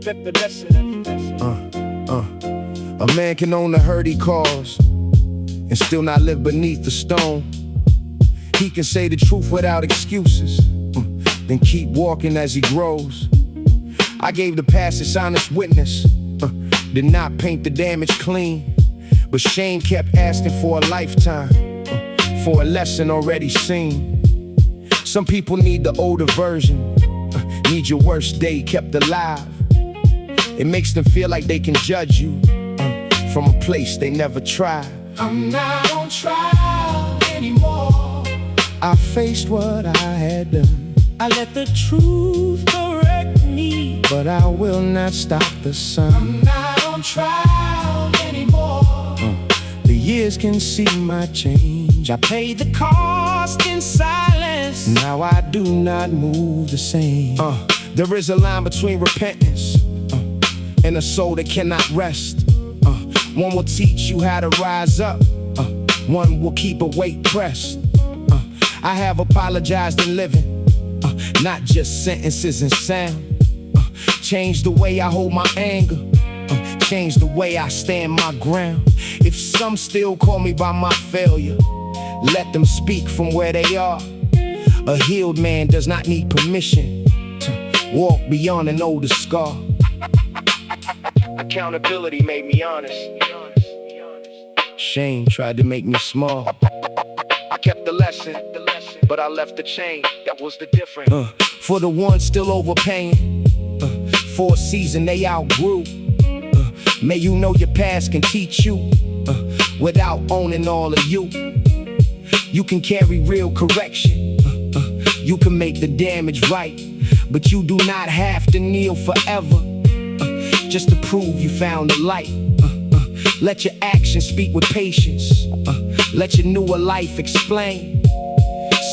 A man can own the hurt he caused and still not live beneath the stone. He can say the truth without excuses, then keep walking as he grows. I gave the past its honest witness, did not paint the damage clean, but shame kept asking for a lifetime, for a lesson already seen. Some people need the older version, need your worst day kept alive. It makes them feel like they can judge you from a place they never tried. I'm not on trial anymore. I faced what I had done. I let the truth correct me, but I will not stop the sun. I'm not on trial anymore. The years can see my change. I paid the cost in silence. Now I do not move the same. There is a line between repentance and a soul that cannot rest. One will teach you how to rise up, one will keep a weight pressed. I have apologized in living, not just sentences and sound. Change the way I hold my anger, change the way I stand my ground. If some still call me by my failure, let them speak from where they are. A healed man does not need permission to walk beyond an older scar. Accountability made me honest. Shame tried to make me small. I kept the lesson, but I left the chain. That was the difference. For the ones still overpaying, for a season they outgrew. May you know your past can teach you, without owning all of you. You can carry real correction, you can make the damage right, but you do not have to kneel forever, just to prove you found the light. Let your actions speak with patience, let your newer life explain.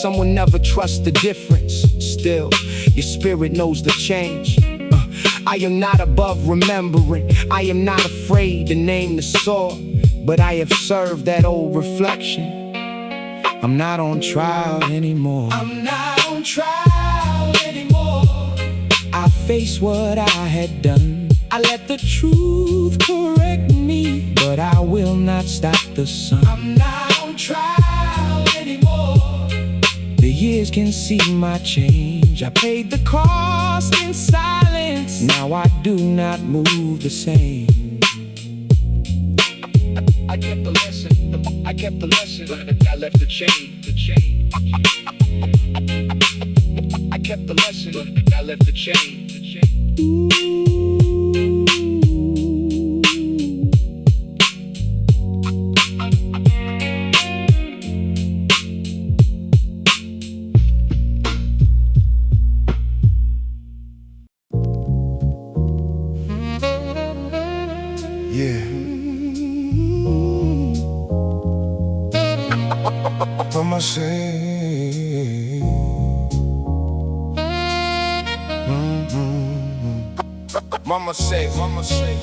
Someone never trusts the difference, still your spirit knows the change. I am not above remembering, I am not afraid to name the sword, but I have served that old reflection. I'm not on trial anymore. I'm not on trial anymore. I face what I had done. I let the truth correct me, but I will not stop the sun. I'm not on trial anymore. The years can see my change. I paid the cost in silence. Now I do not move the same. I kept the lesson, I kept the lesson, but I left the chain, the chain. I kept the lesson, but I left the chain, the chain. Mama say, Mama say, Mama say,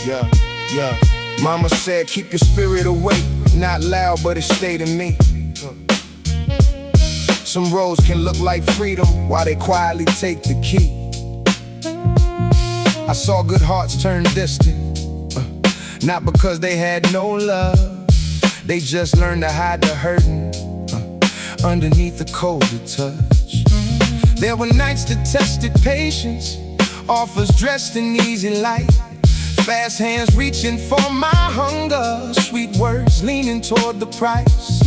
yeah. Mama said, keep your spirit awake. Not loud, but it stayed in me. Some roads can look like freedom while they quietly take the key. I saw good hearts turn distant, not because they had no love. They just learned to hide the hurting underneath the colder touch. There were nights that tested patience, offers dressed in easy light, fast hands reaching for my hunger, sweet words leaning toward the price.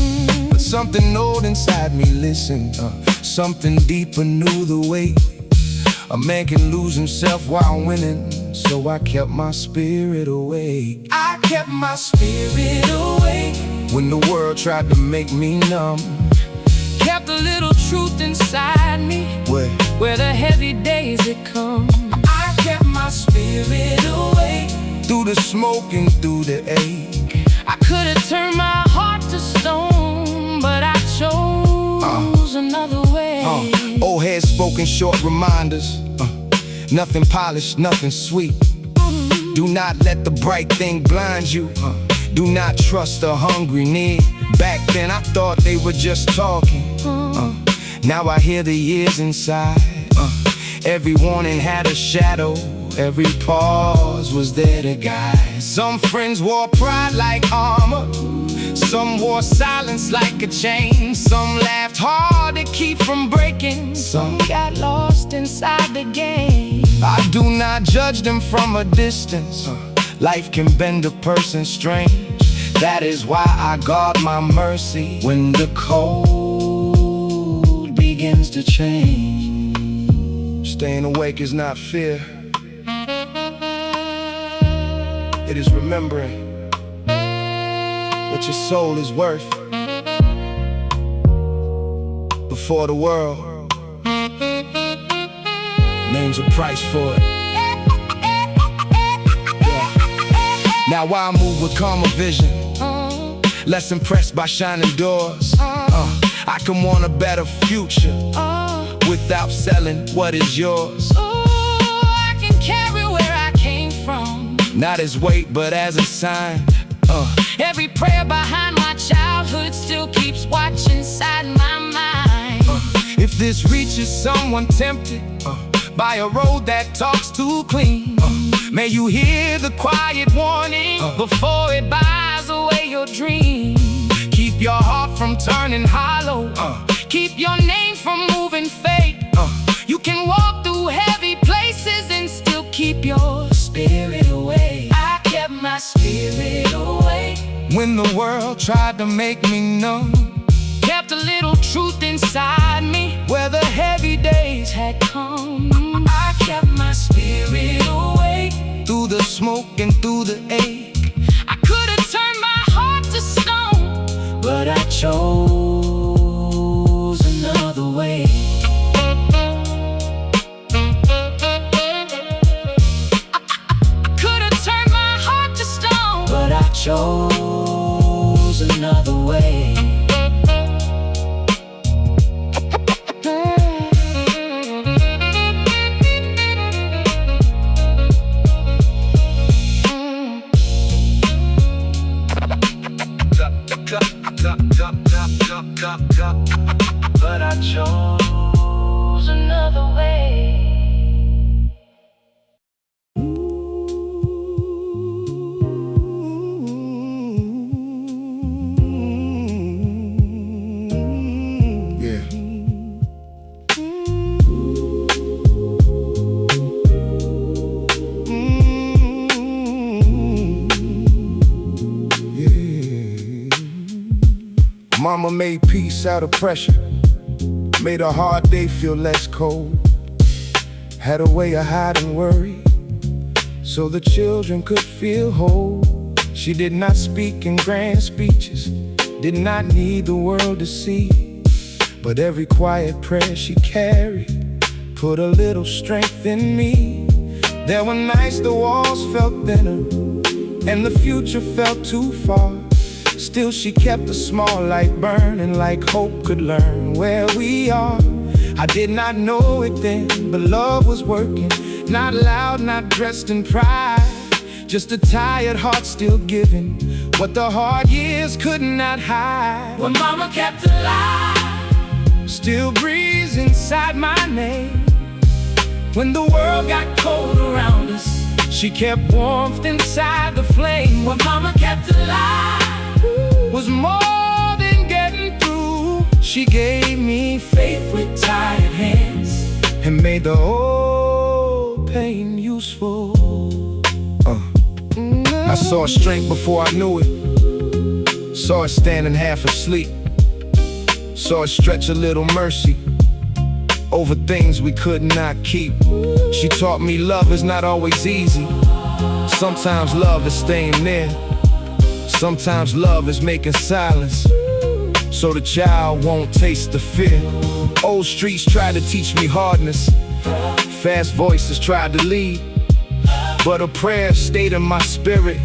But something old inside me listened, something deeper knew the way. A man can lose himself while winning, so I kept my spirit awake. I kept my spirit awake when the world tried to make me numb. Kept a little truth inside me where the heavy days had come. I kept my spirit awake through the smoke and through the ache. I could have turned my heart to stone, but I chose another way. Old heads spoken short reminders, nothing polished, nothing sweet. Do not let the bright thing blind you, do not trust a hungry need. Back then I thought they were just talking, now I hear the years inside. Every warning had a shadow, every pause was there to guide. Some friends wore pride like armor, some wore silence like a chain. Some laughed hard to keep from breaking, some got lost inside the game. I do not judge them from a distance. Life can bend a person strange. That is why I guard my mercy when the cold begins to change. Staying awake is not fear, it is remembering what your soul is worth before the world names a price for it. Yeah. Now I move with calmer vision, less impressed by shining doors. I can want a better future without selling what is yours. I can carry where I came from, not as weight but as a sign. Every prayer behind my childhood still keeps watch inside my mind. If this reaches someone tempted by a road that talks too clean, may you hear the quiet warning before it buys away your dream. Keep your heart from turning hollow, keep your name from moving fate. You can walk through heavy places and still keep your spirit away. I kept my spirit away when the world tried to make me numb. Kept a little truth inside me where the heavy days had come. I kept my spirit awake through the smoke and through the ache. I could have turned my heart to stone, but I chose another way. I could have turned my heart to stone, but I chose another way. But I chose another way. Yeah. Mama made peace out of pressure, made a hard day feel less cold. Had a way of hiding worry so the children could feel whole. She did not speak in grand speeches, did not need the world to see, but every quiet prayer she carried put a little strength in me. There were nights the walls felt thinner and the future felt too far. Still she kept a small light burning, like hope could learn where we are. I did not know it then, but love was working. Not loud, not dressed in pride, just a tired heart still giving what the hard years could not hide. When mama kept alive, still breathes inside my name. When the world got cold around us, she kept warmth inside the flame. When mama kept alive was more than getting through. She gave me faith with tired hands and made the old pain useful. I saw strength before I knew it, saw it standing half asleep, saw it stretch a little mercy over things we could not keep. She taught me love is not always easy. Sometimes love is staying near, sometimes love is making silence so the child won't taste the fear. Old streets tried to teach me hardness, fast voices tried to lead, but a prayer stayed in my spirit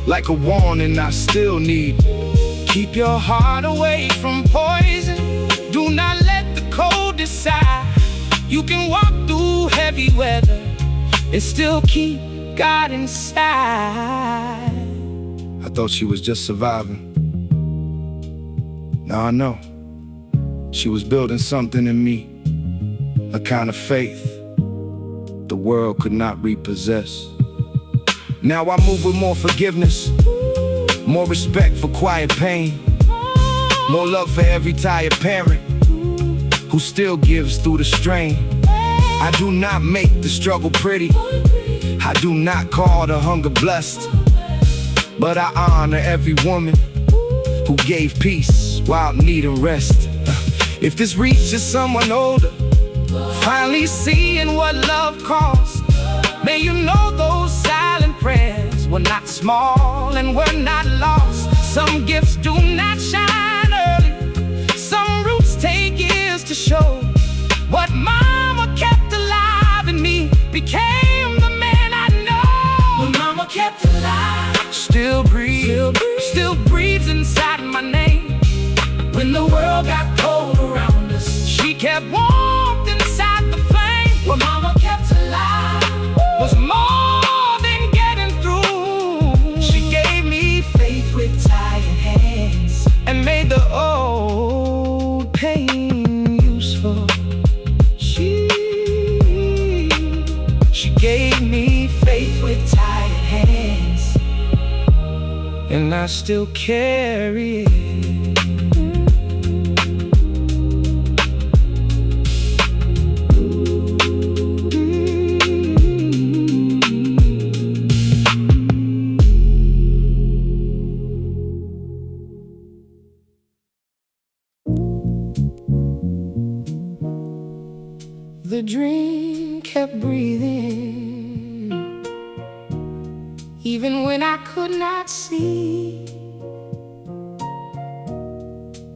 like a warning I still need. Keep your heart away from poison, do not let the cold decide. You can walk through heavy weather and still keep God inside. I thought she was just surviving. Now I know she was building something in me, a kind of faith the world could not repossess. Now I move with more forgiveness, more respect for quiet pain, more love for every tired parent who still gives through the strain. I do not make the struggle pretty, I do not call the hunger blessed, but I honor every woman who gave peace while needing rest. If this reaches someone older, finally seeing what love costs, may you know those silent prayers were not small and were not lost. Some gifts do not shine early, some roots take years to show. What mama kept alive in me became the man I know. What mama kept alive still breathes inside my name. When the world got cold around us, she kept warmth inside the flame. What mama kept alive was more than getting through. She gave me faith with tired hands and made the old pain useful. She gave me faith with tired hands, and I still carry it. The dream kept breathing, even when I could not see.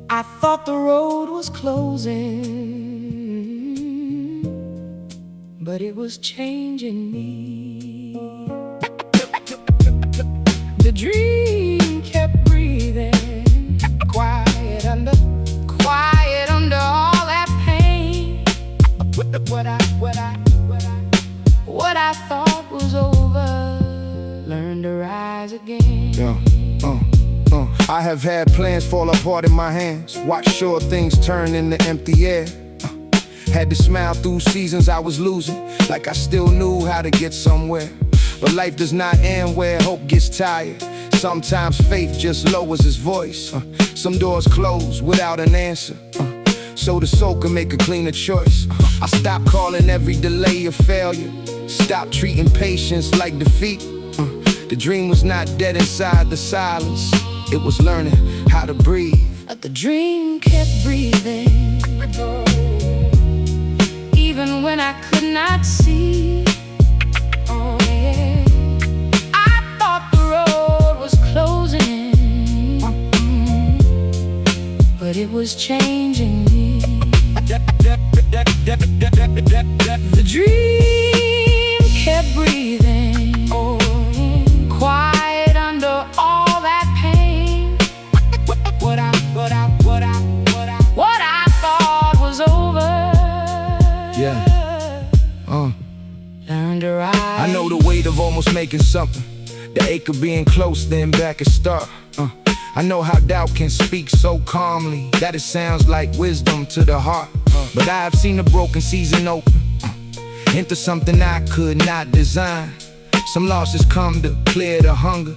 I thought the road was closing, but it was changing me. The dream kept breathing, quiet under all that pain. What I thought was over learned to rise again. I have had plans fall apart in my hands, watched sure things turn into empty air. Had to smile through seasons I was losing, like I still knew how to get somewhere. But life does not end where hope gets tired. Sometimes faith just lowers its voice. Some doors close without an answer, so the soul can make a cleaner choice. I stopped calling every delay a failure, stopped treating patience like defeat. The dream was not dead inside the silence, it was learning how to breathe. The dream kept breathing, even when I could not see. Oh yeah, I thought the road was closing, but it was changing me. The dream kept breathing, quiet under all that pain. What I thought was over, learned to rise. I know the weight of almost making something, the ache of being close, then back at start. I know how doubt can speak so calmly that it sounds like wisdom to the heart. But I have seen the broken season open into something I could not design. Some losses come to clear the hunger,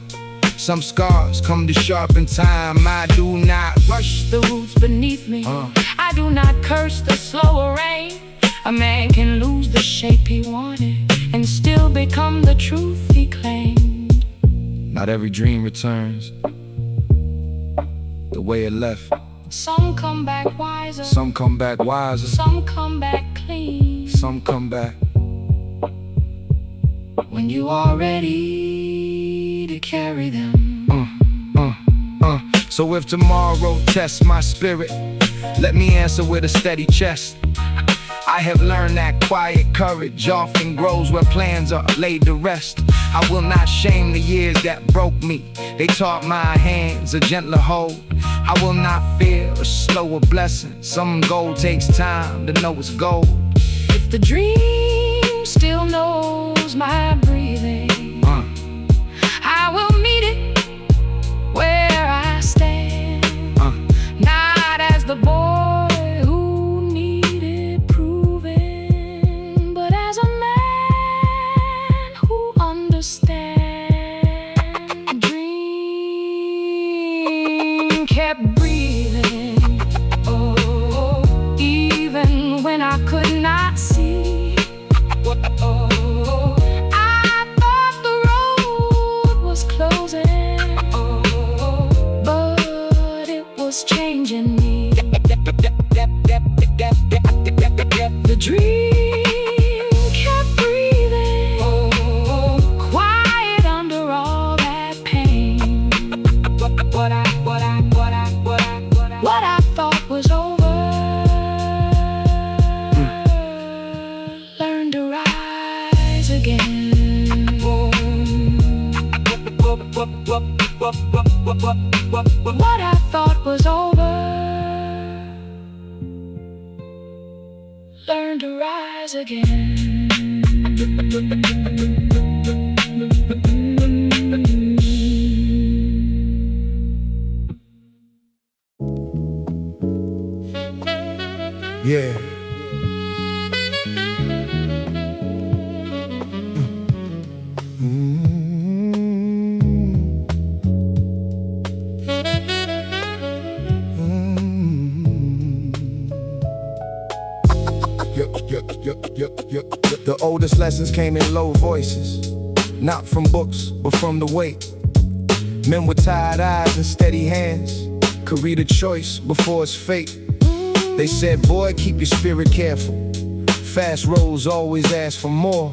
some scars come to sharpen time. I do not rush the roots beneath me, I do not curse the slower rain. A man can lose the shape he wanted and still become the truth he claimed. Not every dream returns the way it left. Some come back wiser, some come back wiser, some come back clean, some come back when you are ready to carry them. So if tomorrow tests my spirit, let me answer with a steady chest. I have learned that quiet courage often grows where plans are laid to rest. I will not shame the years that broke me, they taught my hands a gentler hold. I will not fear a slower blessing, some gold takes time to know it's gold. If the dream still knows my breathing, I will meet it where I stand, not as the boy who needed proving, but as a man What I thought was over, learn to rise again. Yeah. The oldest lessons came in low voices, not from books, but from the weight. Men with tired eyes and steady hands could read a choice before it's fate. They said, boy, keep your spirit careful. Fast roads always ask for more.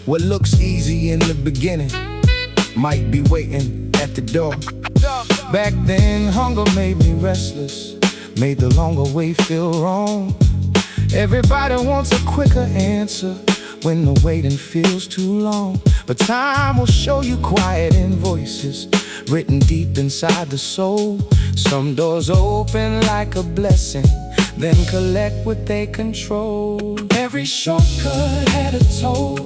What looks easy in the beginning might be waiting at the door. Back then, hunger made me restless, made the longer wait feel wrong. Everybody wants a quicker answer when the waiting feels too long. But time will show you quiet invoices written deep inside the soul. Some doors open like a blessing, then collect what they control. Every shortcut had a toll,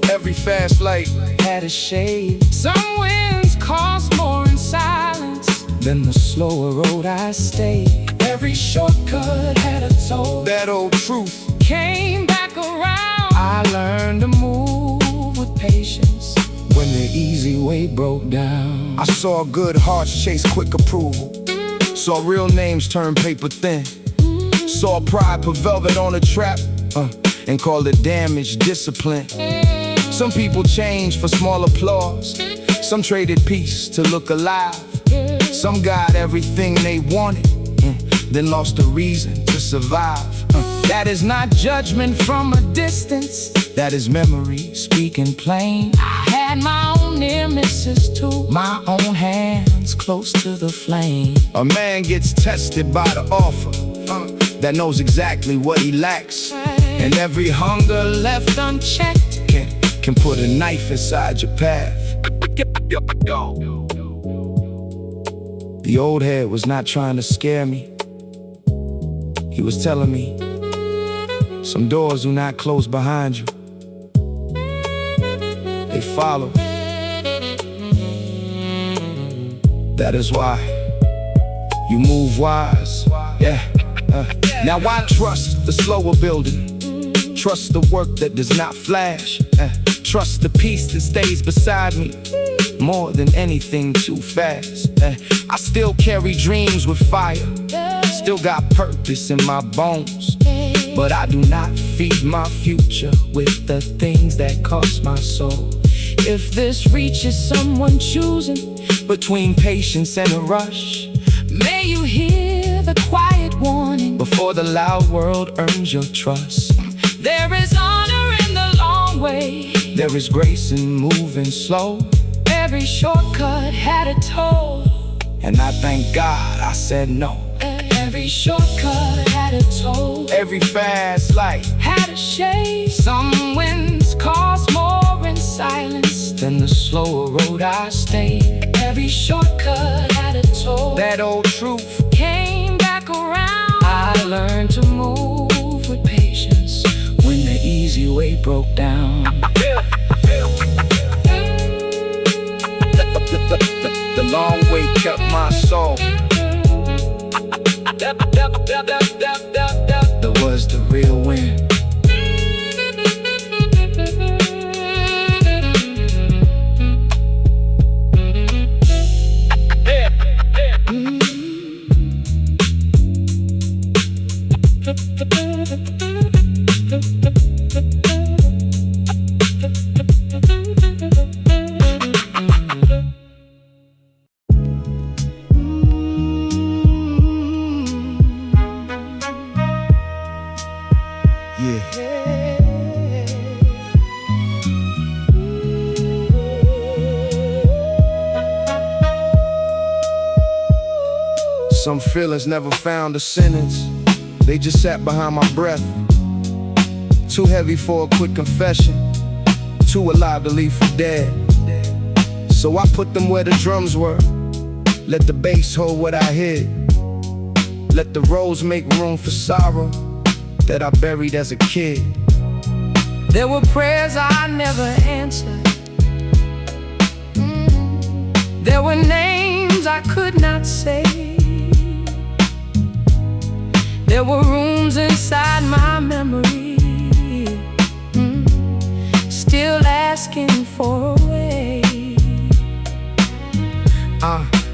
every fast light had a shade. Some winds cost more in silence than the slower road I stayed. Every shortcut had a toll, that old truth came back around. I learned to move with patience when the easy way broke down. I saw good hearts chase quick approval, saw real names turn paper thin, saw pride put velvet on a trap and called it damage discipline. Some people changed for small applause, some traded peace to look alive. Some got everything they wanted, then lost a reason to survive. That is not judgment from a distance, that is memory speaking plain. I had my own near misses too, my own hands close to the flame. A man gets tested by the offer that knows exactly what he lacks, and every hunger left unchecked can put a knife inside your path. The old head was not trying to scare me. He was telling me, some doors do not close behind you, they follow. That is why you move wise. Now I trust the slower building, trust the work that does not flash, trust the peace that stays beside me more than anything too fast. I still carry dreams with fire, still got purpose in my bones, but I do not feed my future with the things that cost my soul. If this reaches someone choosing between patience and a rush, may you hear the quiet warning before the loud world earns your trust. There is honor in the long way, there is grace in moving slow. Every shortcut had a toll, and I thank God I said no. Every shortcut had a toll, every fast light had a shade. Some winds cost more in silence than the slower road I stayed. Every shortcut had a toll, that old truth came back around. I learned to move with patience when the easy way broke down. The long way kept my soul. That was the real win. Some feelings never found a sentence, they just sat behind my breath. Too heavy for a quick confession, too alive to leave for dead. So I put them where the drums were, Let the bass hold what I hid. Let the rose make room for sorrow that I buried as a kid. There were prayers I never answered. There were names I could not say. There were rooms inside my memory, still asking for a way.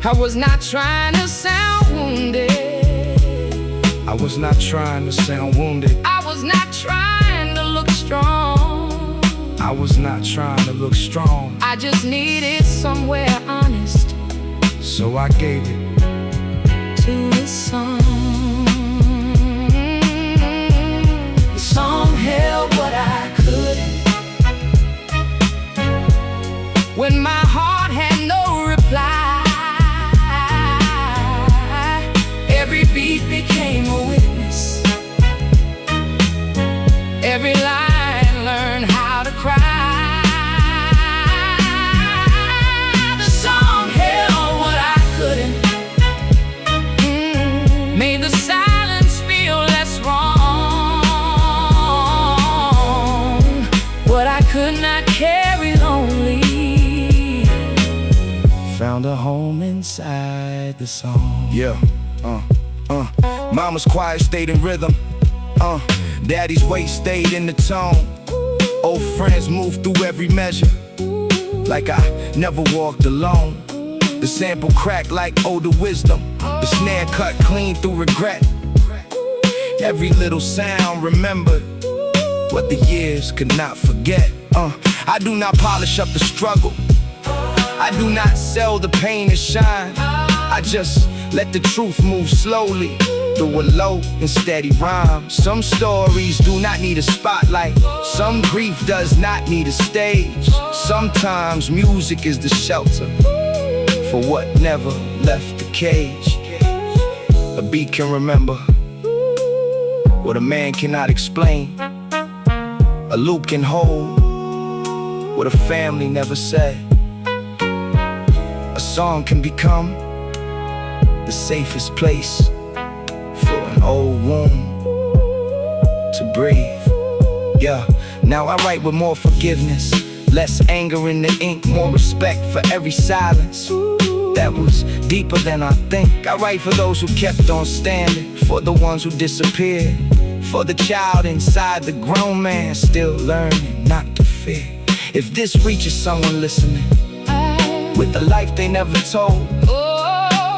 I was not trying to sound wounded. I was not trying to sound wounded. I was not trying to look strong. I was not trying to look strong. I just needed somewhere honest, so I gave it to the song. The song held what I couldn't. When my heart had no reply, every beat became a witness. Every line learned how to cry. The song held what I couldn't. Made the silence feel less wrong. What I could not carry lonely found a home inside the song. Yeah, Mama's quiet stayed in rhythm. Daddy's weight stayed in the tone. Old friends moved through every measure, like I never walked alone. The sample cracked like older wisdom. The snare cut clean through regret. Every little sound remembered what the years could not forget. I do not polish up the struggle. I do not sell the pain to shine. I just let the truth move slowly through a low and steady rhyme. Some stories do not need a spotlight. Some grief does not need a stage. Sometimes music is the shelter for what never left the cage. A beat can remember what a man cannot explain. A loop can hold what a family never said. A song can become the safest place for an old wound to breathe. Yeah, now I write with more forgiveness, less anger in the ink, more respect for every silence that was deeper than I think. I write for those who kept on standing, for the ones who disappeared, for the child inside the grown man still learning not to fear. If this reaches someone listening with a life they never told,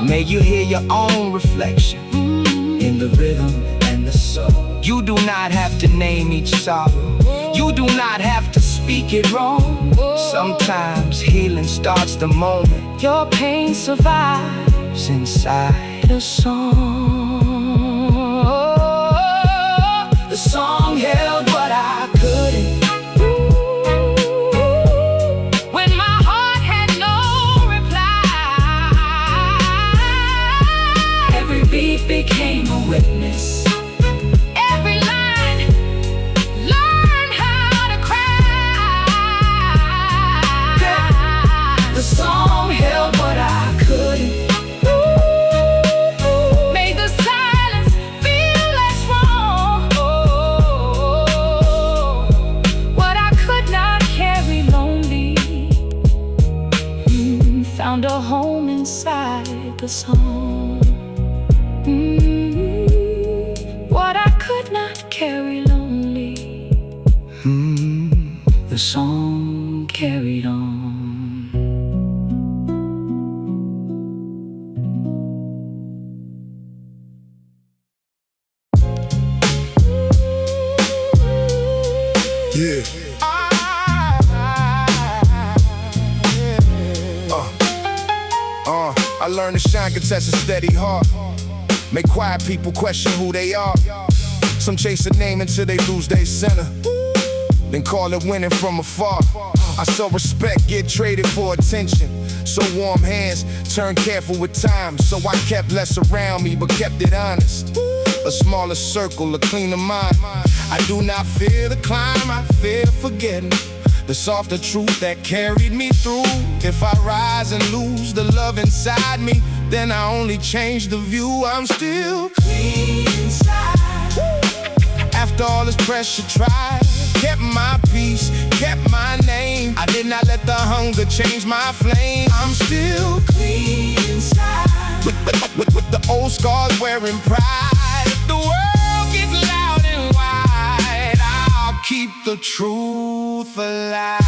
may you hear your own reflection in the rhythm and the soul. You do not have to name each sorrow. You do not have to speak it wrong. Sometimes healing starts the moment your pain survives inside a song. The song held what I couldn't. Became a witness. Every line learned how to cry. The song held what I couldn't. Made the silence feel less wrong. What I could not carry lonely found a home inside the song. What I could not carry lonely, the song carried on. Yeah. I learned to shine can test a steady heart. Make quiet people question who they are. Some chase a name until they lose their center, then call it winning from afar. I saw respect get traded for attention, so warm hands turn careful with time. So I kept less around me but kept it honest. A smaller circle, a cleaner mind. I do not fear the climb, I fear forgetting the softer truth that carried me through. If I rise and lose the love inside me, then I only changed the view. I'm still clean inside. After all this pressure tried, kept my peace, kept my name. I did not let the hunger change my flame. I'm still clean inside. With the old scars wearing pride. If the world gets loud and wide, I'll keep the truth alive.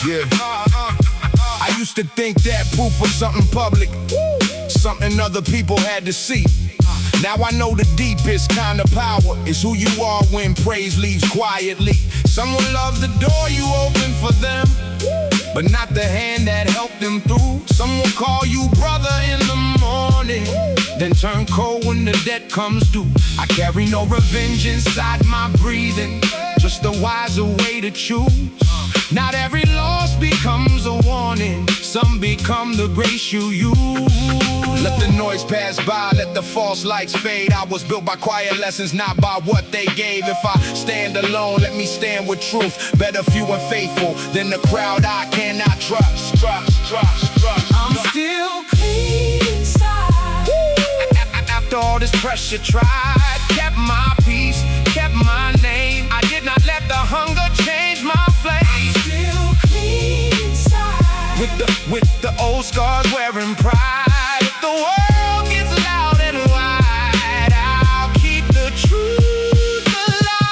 Yeah. I used to think that proof was something public, something other people had to see. Now I know the deepest kind of power is who you are when praise leaves quietly. Someone loves the door you open for them, but not the hand that helped them through. Someone call you brother in the morning, then turn cold when the debt comes due. I carry no revenge inside my breathing, just a wiser way to choose. Not every loss becomes a warning, some become the grace you use. Let the noise pass by, let the false lights fade. I was built by quiet lessons, not by what they gave. If I stand alone, let me stand with truth. Better few and faithful than the crowd I cannot trust. I'm still clean inside. After all this pressure tried, kept my peace, kept my name. I did not let the hunger change my flame. I'm still clean inside. With the old scars wearing pride. If the world gets loud and wide, I'll keep the truth alive.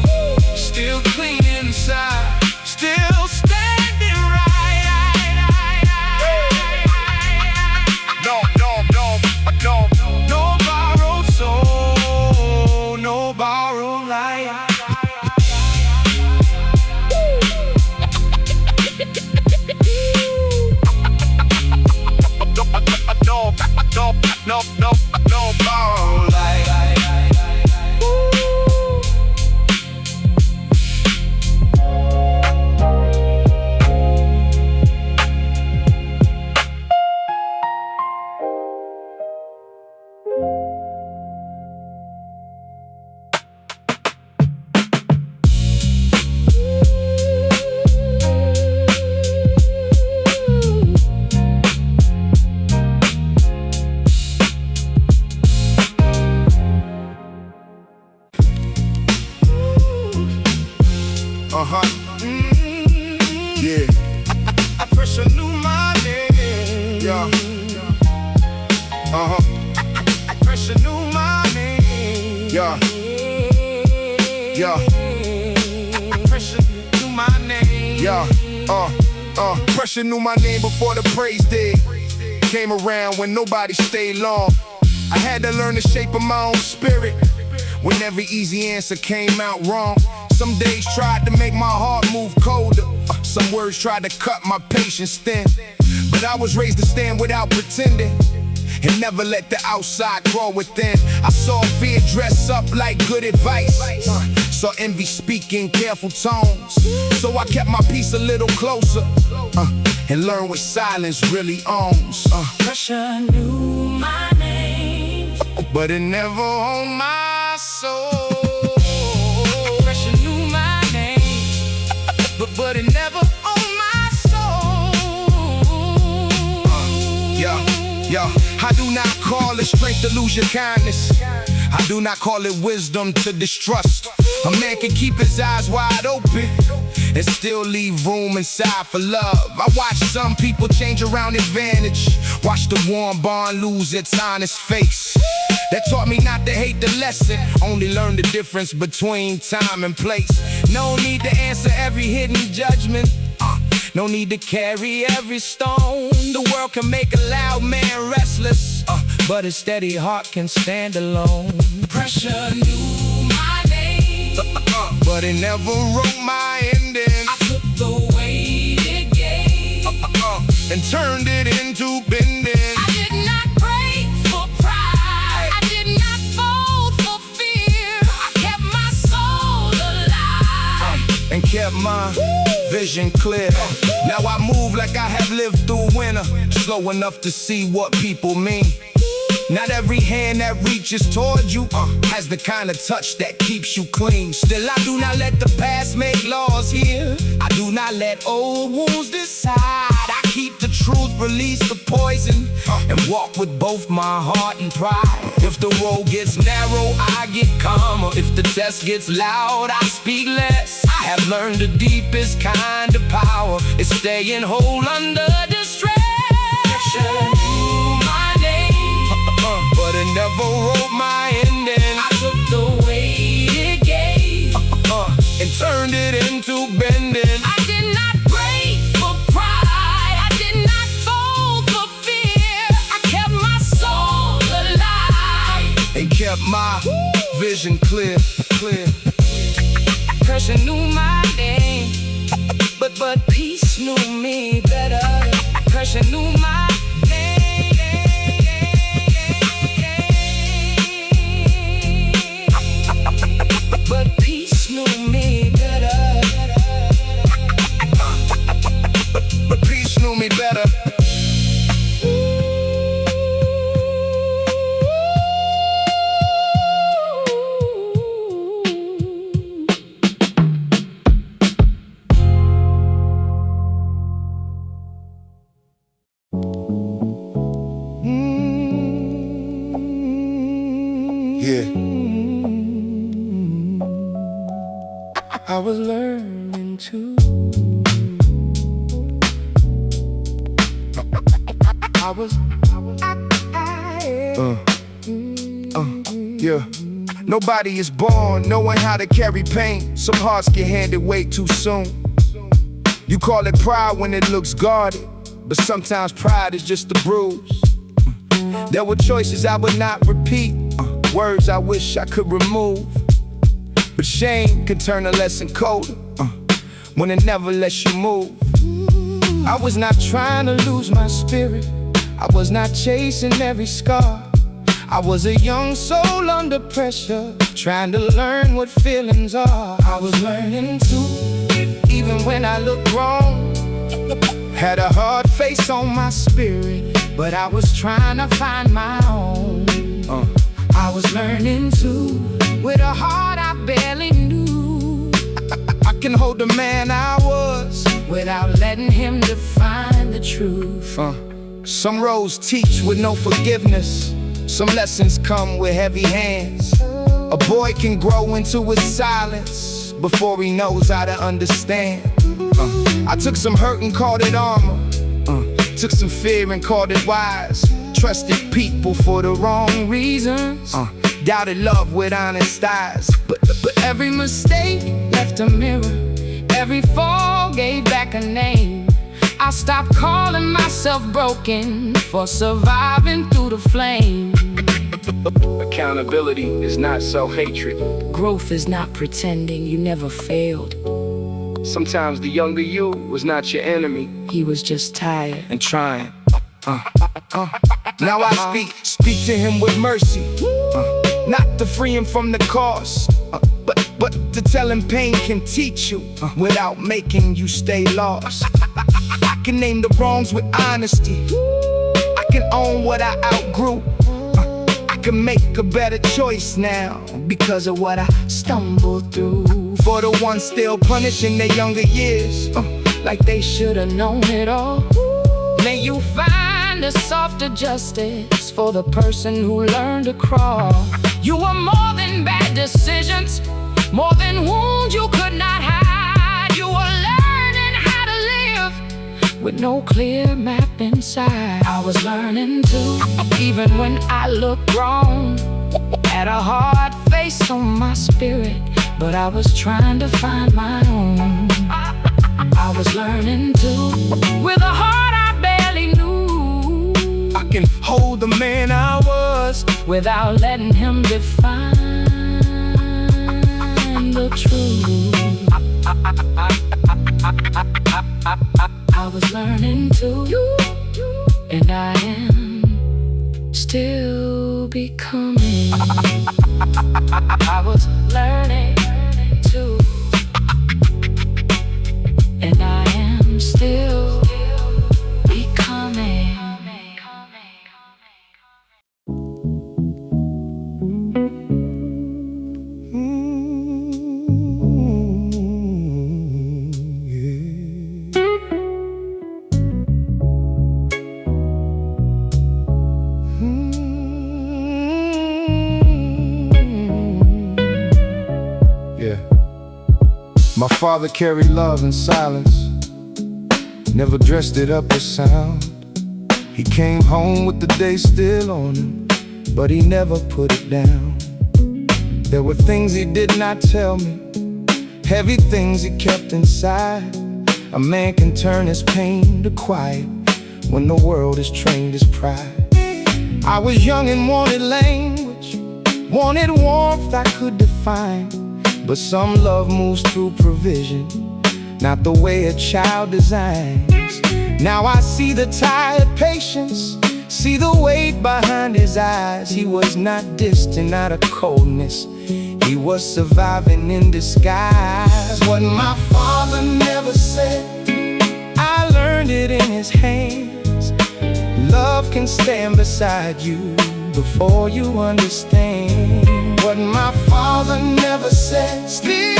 Oh, still clean inside, still standing right. No borrowed soul, no borrowed light. No borrow light. Yeah. I pressure knew my name. Yeah. I pressure knew my name. Yeah. Pressure knew my name. Yeah. Pressure knew my name before the praise did. Came around when nobody stayed long. I had to learn the shape of my own spirit when every easy answer came out wrong. Some days tried to make my heart move colder. Some words tried to cut my patience thin. But I was raised to stand without pretending and never let the outside grow within. I saw fear dress up like good advice. Saw envy speak in careful tones. So I kept my peace a little closer and learned what silence really owns. Pressure knew my name, but it never owned my soul. But it never owned my soul. I do not call it strength to lose your kindness. I do not call it wisdom to distrust. A man can keep his eyes wide open and still leave room inside for love. I watch some people change around advantage. Watch the warm bond lose its honest face. That taught me not to hate the lesson, only learn the difference between time and place. No need to answer every hidden judgment, no need to carry every stone. The world can make a loud man restless, but a steady heart can stand alone. Pressure knew my name, but it never wrote my ending. I took the weight it gave and turned it into bending. I did not break for pride, I did not fold for fear. I kept my soul alive and kept my vision clear. Now I move like I have lived through winter, slow enough to see what people mean. Not every hand that reaches toward you has the kind of touch that keeps you clean. Still, I do not let the past make laws here. I do not let old wounds decide. I keep the truth, release the poison, and walk with both my heart and pride. If the road gets narrow, I get calmer. If the test gets loud, I speak less. I have learned the deepest kind of power is staying whole under distress. But it never wrote my ending. I took the weight it gave and turned it into bending. I did not break for pride. I did not fold for fear. I kept my soul alive and kept my vision clear. Pressure knew my name, but peace knew me better. Pressure knew my but peace knew me better. But peace knew me better. I was learning to. Yeah. Nobody is born knowing how to carry pain. Some hearts get handed way too soon. You call it pride when it looks guarded, but sometimes pride is just a bruise. There were choices I would not repeat, words I wish I could remove. But shame can turn a lesson colder when it never lets you move. I was not trying to lose my spirit. I was not chasing every scar. I was a young soul under pressure, trying to learn what feelings are. I was learning to, even when I looked wrong. Had a hard face on my spirit, but I was trying to find my own. I was learning to, with a heart I barely knew. I can hold the man I was without letting him define the truth. Some roads teach with no forgiveness. Some lessons come with heavy hands. A boy can grow into his silence before he knows how to understand. I took some hurt and called it armor. Took some fear and called it wise. Trusted people for the wrong reasons. Doubted love with honest eyes. But every mistake left a mirror. Every fall gave back a name. I stopped calling myself broken for surviving through the flame. Accountability is not self-hatred. Growth is not pretending you never failed. Sometimes the younger you was not your enemy. He was just tired and trying. Now I speak to him with mercy. Not to free him from the cost, but to tell him pain can teach you without making you stay lost. I can name the wrongs with honesty. I can own what I outgrew. I can make a better choice now because of what I stumbled through. For the ones still punishing their younger years, like they should have known it all. May you find a softer justice for the person who learned to crawl. You were more than bad decisions, more than wounds you could not hide. You were learning how to live with no clear map inside. I was learning to, even when I looked wrong. Had a hard face on my spirit, but I was trying to find my own. I was learning to, with a heart I barely knew. I can hold the man I was without letting him define the truth. I was learning to, and I am still becoming. I was learning to, and I am still becoming. My father carried love in silence, never dressed it up with sound. He came home with the day still on him, but he never put it down. There were things he did not tell me, heavy things he kept inside. A man can turn his pain to quiet when the world has trained his pride. I was young and wanted language, wanted warmth I could define. But some love moves through provision, not the way a child designs. Now I see the tired patience, see the weight behind his eyes. He was not distant out of coldness, he was surviving in disguise. What my father never said, I learned it in his hands. Love can stand beside you before you understand. What my father never said still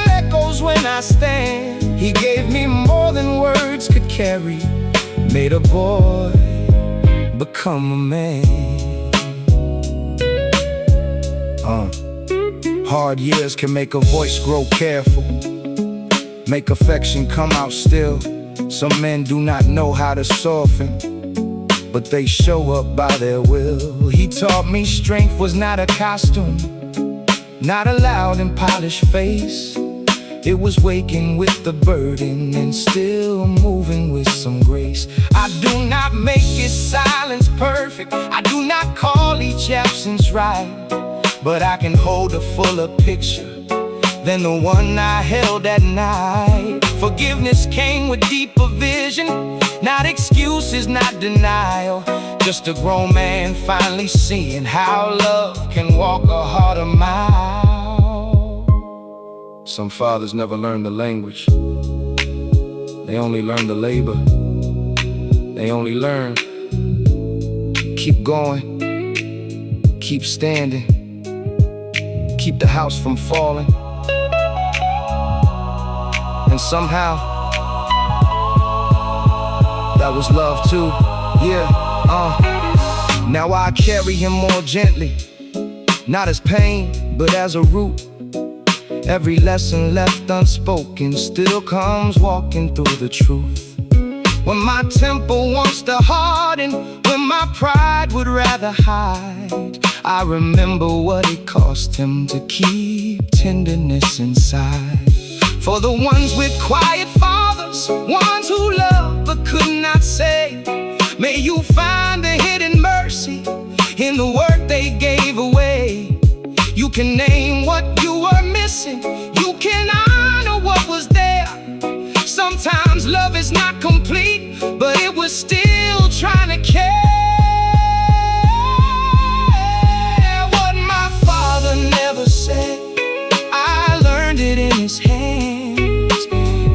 echoes when I stand. He gave me more than words could carry, made a boy become a man. Hard years can make a voice grow careful, make affection come out still. Some men do not know how to soften, but they show up by their will. He taught me strength was not a costume, not a loud and polished face. It was waking with the burden and still moving with some grace. I do not make his silence perfect, I do not call each absence right, but I can hold a fuller picture than the one I held at night. Forgiveness came with deeper vision, not excuses, not denial. Just a grown man finally seeing how love can walk a harder mile. Some fathers never learn the language, they only learn the labor. They only learn, keep going, keep standing, keep the house from falling. And somehow, that was love too, yeah, Now I carry him more gently, not as pain, but as a root. Every lesson left unspoken still comes walking through the truth. When my temper wants to harden, when my pride would rather hide, I remember what it cost him to keep tenderness inside. For the ones with quiet fathers, ones who love but could not say, may you find the hidden mercy in the work they gave away. You can name what you were missing, you can honor what was there. Sometimes love is not complete, but it was still trying to care. What my father never said, I learned it in his hands.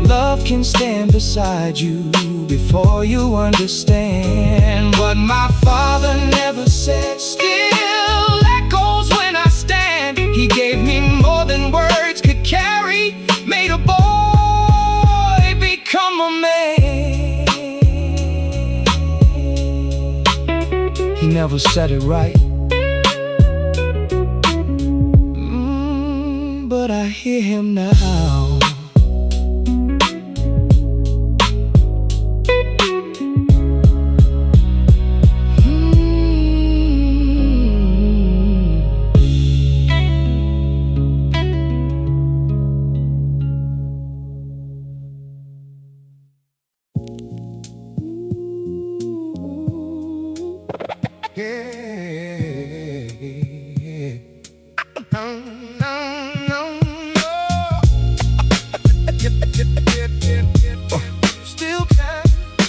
Love can stand beside you before you understand. What my father never said still echoes when I stand. He gave me more than words could carry, made a boy become a man. He never said it right, but I hear him now.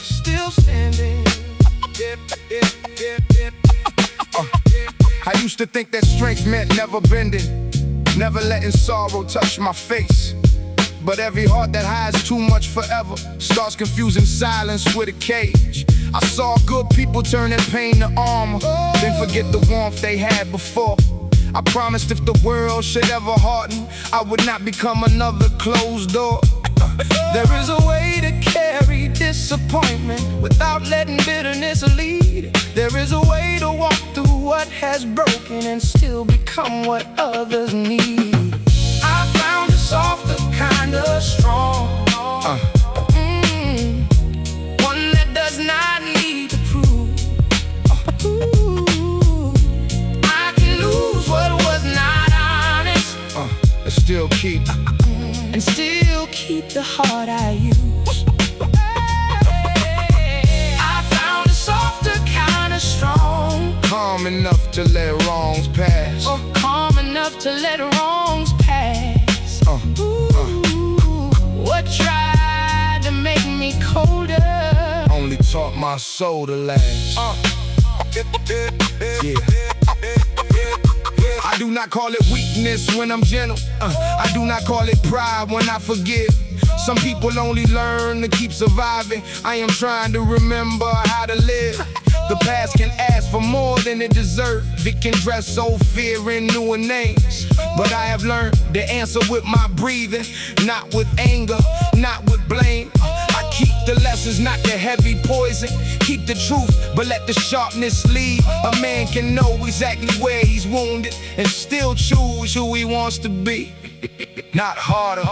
Still standing. I used to think that strength meant never bending, never letting sorrow touch my face. But every heart that hides too much forever starts confusing silence with a cage. I saw good people turning pain to armor, then forget the warmth they had before. I promised if the world should ever harden, I would not become another closed door. There is a way to carry disappointment without letting bitterness lead. There is a way to walk through what has broken and still become what others need. I found a softer kinda strong. One that does not need to prove. I can lose what was not honest, and still keep the heart I use. I found a softer kinda strong, calm enough to let wrongs pass. Calm enough to let wrongs pass. What tried to make me colder only taught my soul to last. Yeah. I do not call it weakness when I'm gentle. I do not call it pride when I forgive. Some people only learn to keep surviving. I am trying to remember how to live. The past can ask for more than it deserves. It can dress old fear in newer names. But I have learned to answer with my breathing, not with anger, not with blame. I keep the lessons, not the heavy poison. Keep the truth, but let the sharpness lead. A man can know exactly where he's wounded and still choose who he wants to be. Not harder,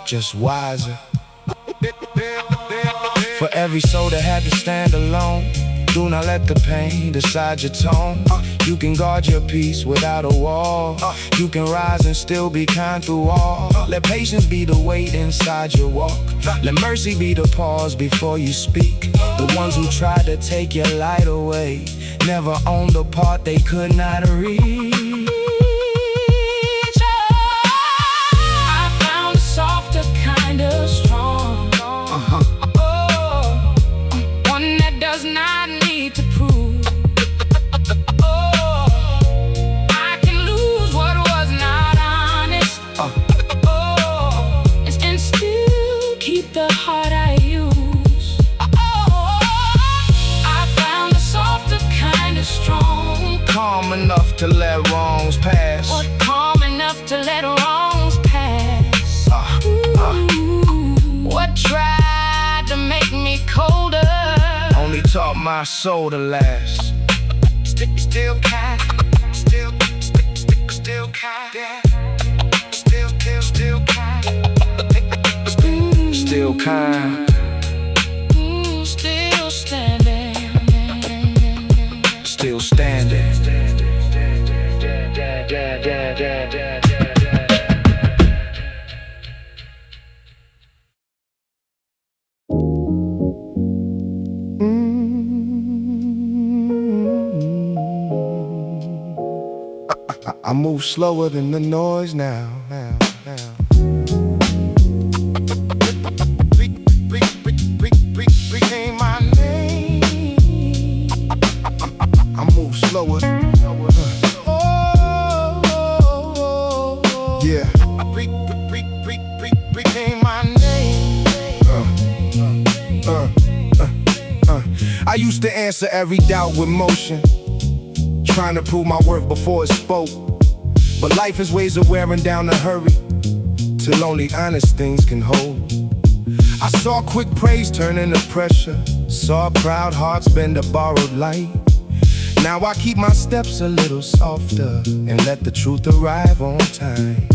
just wiser. For every soul that had to stand alone, do not let the pain decide your tone. You can guard your peace without a wall. You can rise and still be kind through all. Let patience be the weight inside your walk. Let mercy be the pause before you speak. The ones who tried to take your light away never owned the part they could not reach. I found a softer kind of strong, one that does not need to prove. I can lose what was not honest, and still keep the heart I use. I found a softer kind of strong, calm enough to let wrongs pass. Calm enough to let wrongs pass. What tried to make me colder only taught my soul to last. Still kind, still kind, still kind, Still kind, still standing, still standing. I move slower than the noise now. Became my name. I move slower. Yeah. Became my name. I used to answer every doubt with motion, trying to prove my worth before it spoke. But life is ways of wearing down the hurry, till only honest things can hold. I saw quick praise turn into pressure, saw proud hearts bend to borrowed light. Now I keep my steps a little softer and let the truth arrive on time.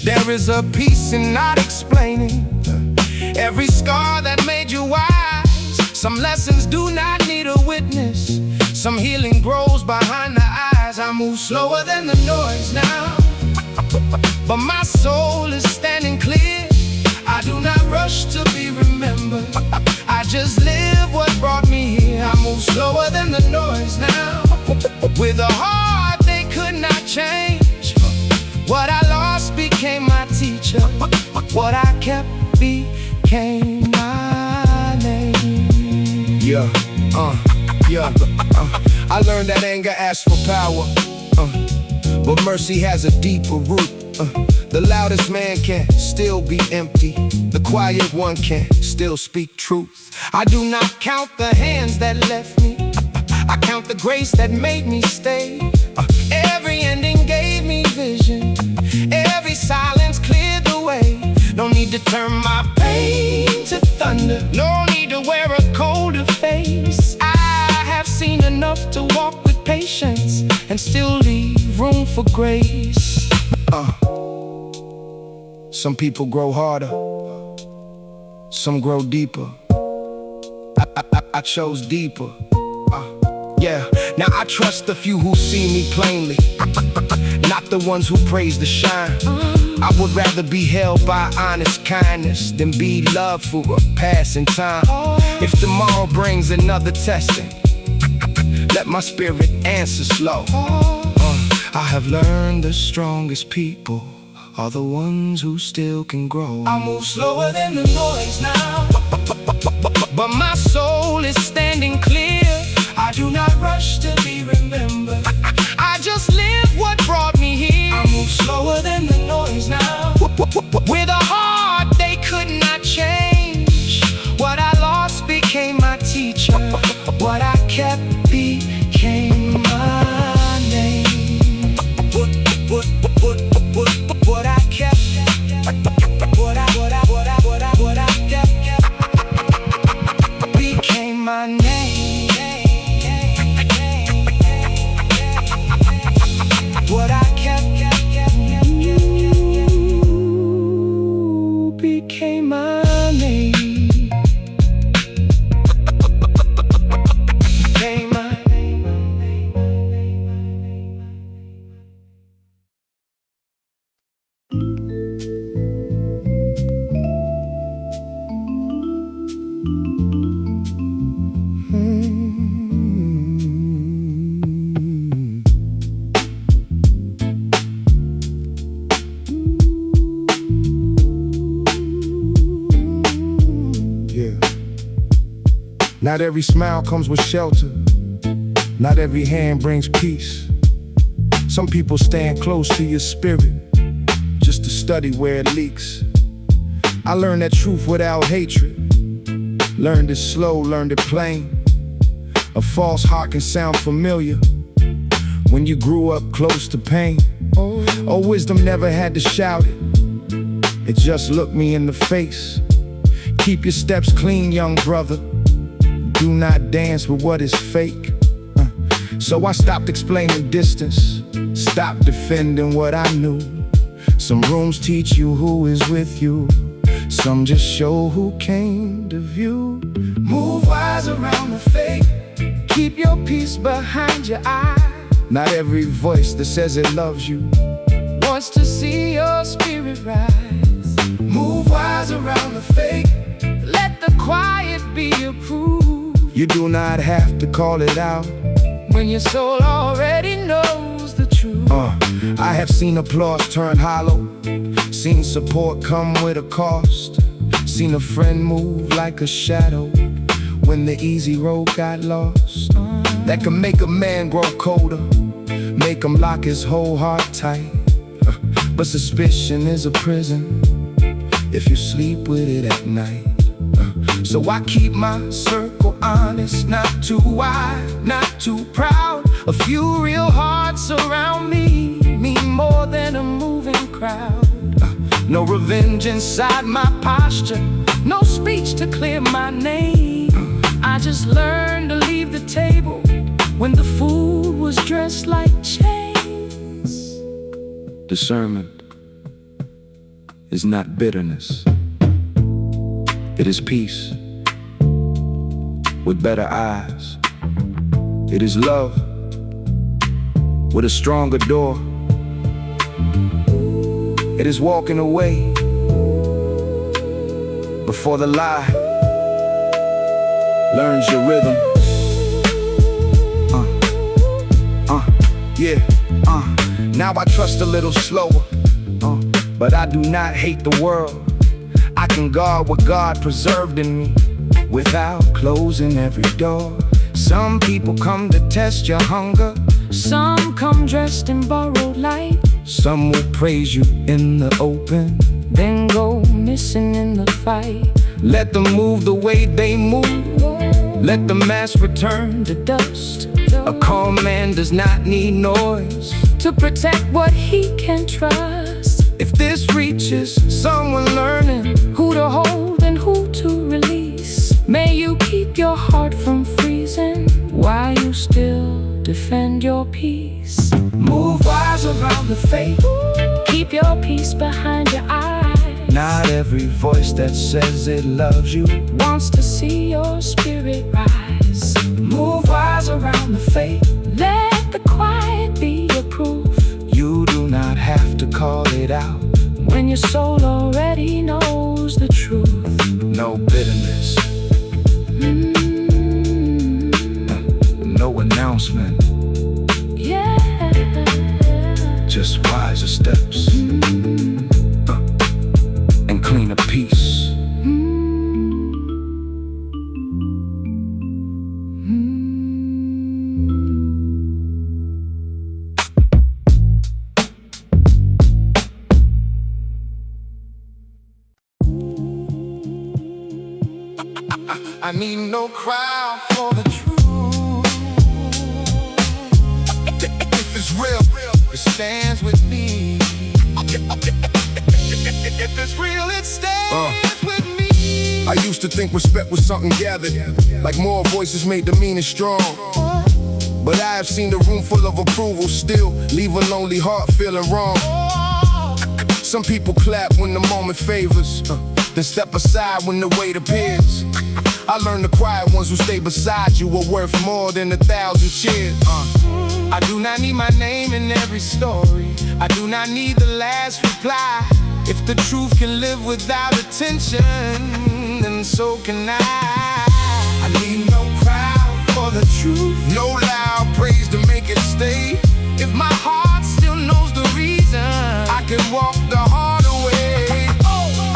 There is a peace in not explaining every scar that made you wise. Some lessons do not need a witness, some healing grows behind the eyes. I move slower than the noise now, but my soul is standing clear. I do not rush to be remembered, I just live what brought me here. I move slower than the noise now, with a heart they could not change. What I lost became my teacher, what I kept became my name. Yeah, I learned that anger asks for power, but mercy has a deeper root. The loudest man can still be empty, the quiet one can still speak truth. I do not count the hands that left me, I count the grace that made me stay. Every ending gave me vision, every silence cleared the way. No need to turn my pain to thunder, no need to wear a colder face. I have seen enough to walk with patience and still leave room for grace. Some people grow harder, some grow deeper. I chose deeper. Yeah, now I trust the few who see me plainly, not the ones who praise the shine. I would rather be held by honest kindness than be loved for a passing time. If tomorrow brings another testing, let my spirit answer slow. I have learned the strongest people are the ones who still can grow. I move slower than the noise now, but my soul is standing clear. I do not rush to be remembered, I just live what brought me here. I move slower than the noise now, with a heart they could not change. What I lost became my teacher, what I kept became my name. What I kept, what I kept became my name. What I kept became my name. Became my name. Not every smile comes with shelter, not every hand brings peace. Some people stand close to your spirit just to study where it leaks. I learned that truth without hatred, learned it slow, learned it plain. A false heart can sound familiar when you grew up close to pain. Oh, wisdom never had to shout it, it just looked me in the face. Keep your steps clean, young brother, do not dance with what is fake. So I stopped explaining distance, stopped defending what I knew. Some rooms teach you who is with you, some just show who came to view. Move wise around the fake, keep your peace behind your eye. Not every voice that says it loves you wants to see your spirit rise. Move wise around the fake, let the quiet be approved. You do not have to call it out when your soul already knows the truth. I have seen applause turn hollow, seen support come with a cost, seen a friend move like a shadow when the easy road got lost. That can make a man grow colder, make him lock his whole heart tight. But suspicion is a prison if you sleep with it at night. So I keep my circle honest, not too wide, not too proud. A few real hearts around me mean more than a moving crowd. No revenge inside my posture, no speech to clear my name. I just learned to leave the table when the food was dressed like chains. Discernment is not bitterness, it is peace with better eyes. It is love with a stronger door. It is walking away before the lie learns your rhythm. Now I trust a little slower, but I do not hate the world. I can guard what God preserved in me without closing every door. Some people come to test your hunger, some come dressed in borrowed light. Some will praise you in the open, then go missing in the fight. Let them move the way they move, let the mask return to dust. A calm man does not need noise to protect what he can trust. If this reaches someone learning who to hold and who to release, may you keep your heart from freezing while you still defend your peace. Move wise around the fate, keep your peace behind your eyes. Not every voice that says it loves you wants to see your spirit rise. move wise around the faith. Let the quiet be your proof. You do not have to call it out When your soul already knows the truth. No bitterness, no announcement, Yeah. just wiser steps and cleaner peace. I need no crowd for the truth. If it's real, it stands with me. If it's real, it stands with me. I used to think respect was something gathered, like more voices made the meaning strong. But I have seen the room full of approval still leave a lonely heart feeling wrong. Some people clap when the moment favors, then step aside when the weight appears. I learned the quiet ones who stay beside you are worth more than 1,000 cheers. I do not need my name in every story. I do not need the last reply. If the truth can live without attention, then so can I. I need no crowd for the truth, no loud praise to make it stay. If my heart still knows the reason, I can walk the hard way.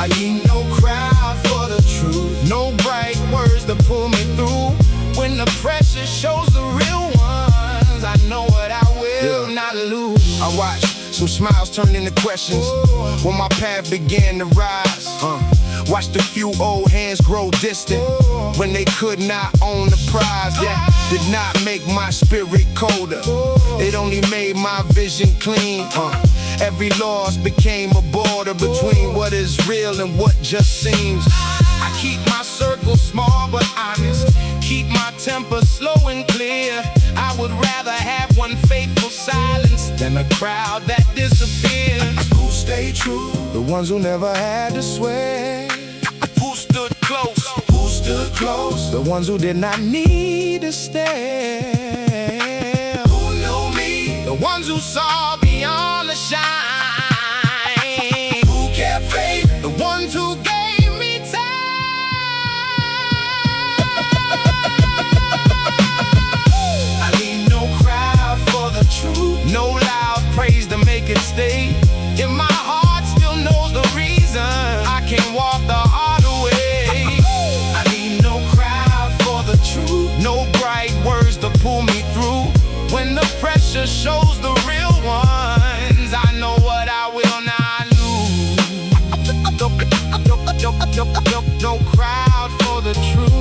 I need no crowd for the truth, no bright words to pull me through. When the pressure shows the real ones, I know what I will not lose. I watch some smiles turn into questions when my path began to rise. Watched a few old hands grow distant when they could not own the prize. That did not make my spirit colder, it only made my vision clean. Every loss became a border between what is real and what just seems. I keep my circle small but honest, keep my temper slow and clear. I would rather have one faithful silence than a crowd that disappears. Who stay true? The ones who never had to swear. Who stood close? Who stood close? The ones who did not need to stare. Who knew me? The ones who saw beyond the shine. Who kept faith? The ones who gave me time. I need no crowd for the truth, no loud praise to make it stay. If my heart still knows the reason, I can walk the harder way. I need no crowd for the truth, no bright words to pull me through. When the pressure shows the real ones, I know what I will not lose. No crowd for the truth.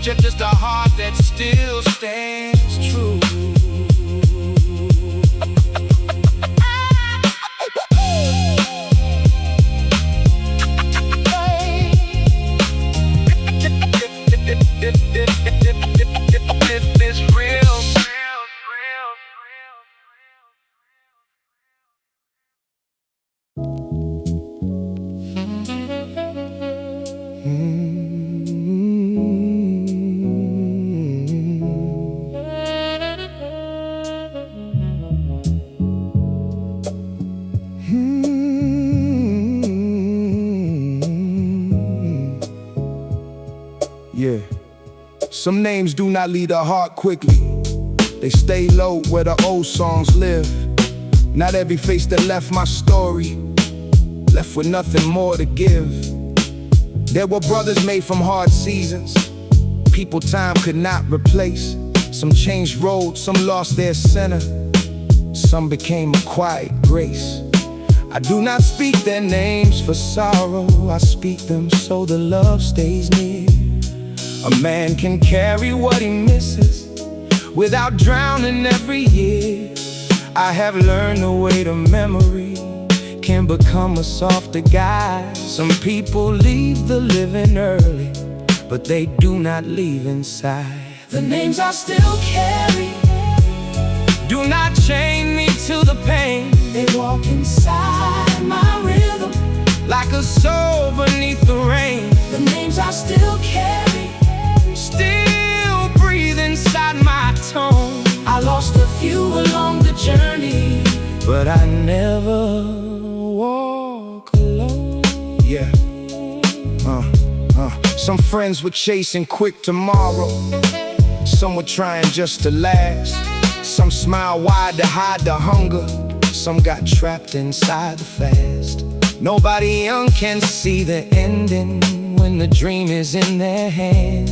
Just a heart that still stands true. It's real. Yeah. Some names do not leave the heart quickly. They stay low where the old songs live. Not every face that left my story left with nothing more to give. There were brothers made from hard seasons, people time could not replace. Some changed roads, some lost their center, some became a quiet grace. I do not speak their names for sorrow, I speak them so the love stays near. A man can carry what he misses without drowning every year. I have learned the weight of memory can become a softer guide. Some people leave the living early, but they do not leave inside. The names I still carry Do not chain me to the pain. They walk inside my rhythm Like a soul beneath the rain. The names I still carry Still breathe inside my tone. I lost a few along the journey, but I never walk alone. Yeah. Some friends were chasing quick tomorrow. Some were trying just to last. Some smile wide to hide the hunger. Some got trapped inside the fast. Nobody young can see the ending when the dream is in their hand.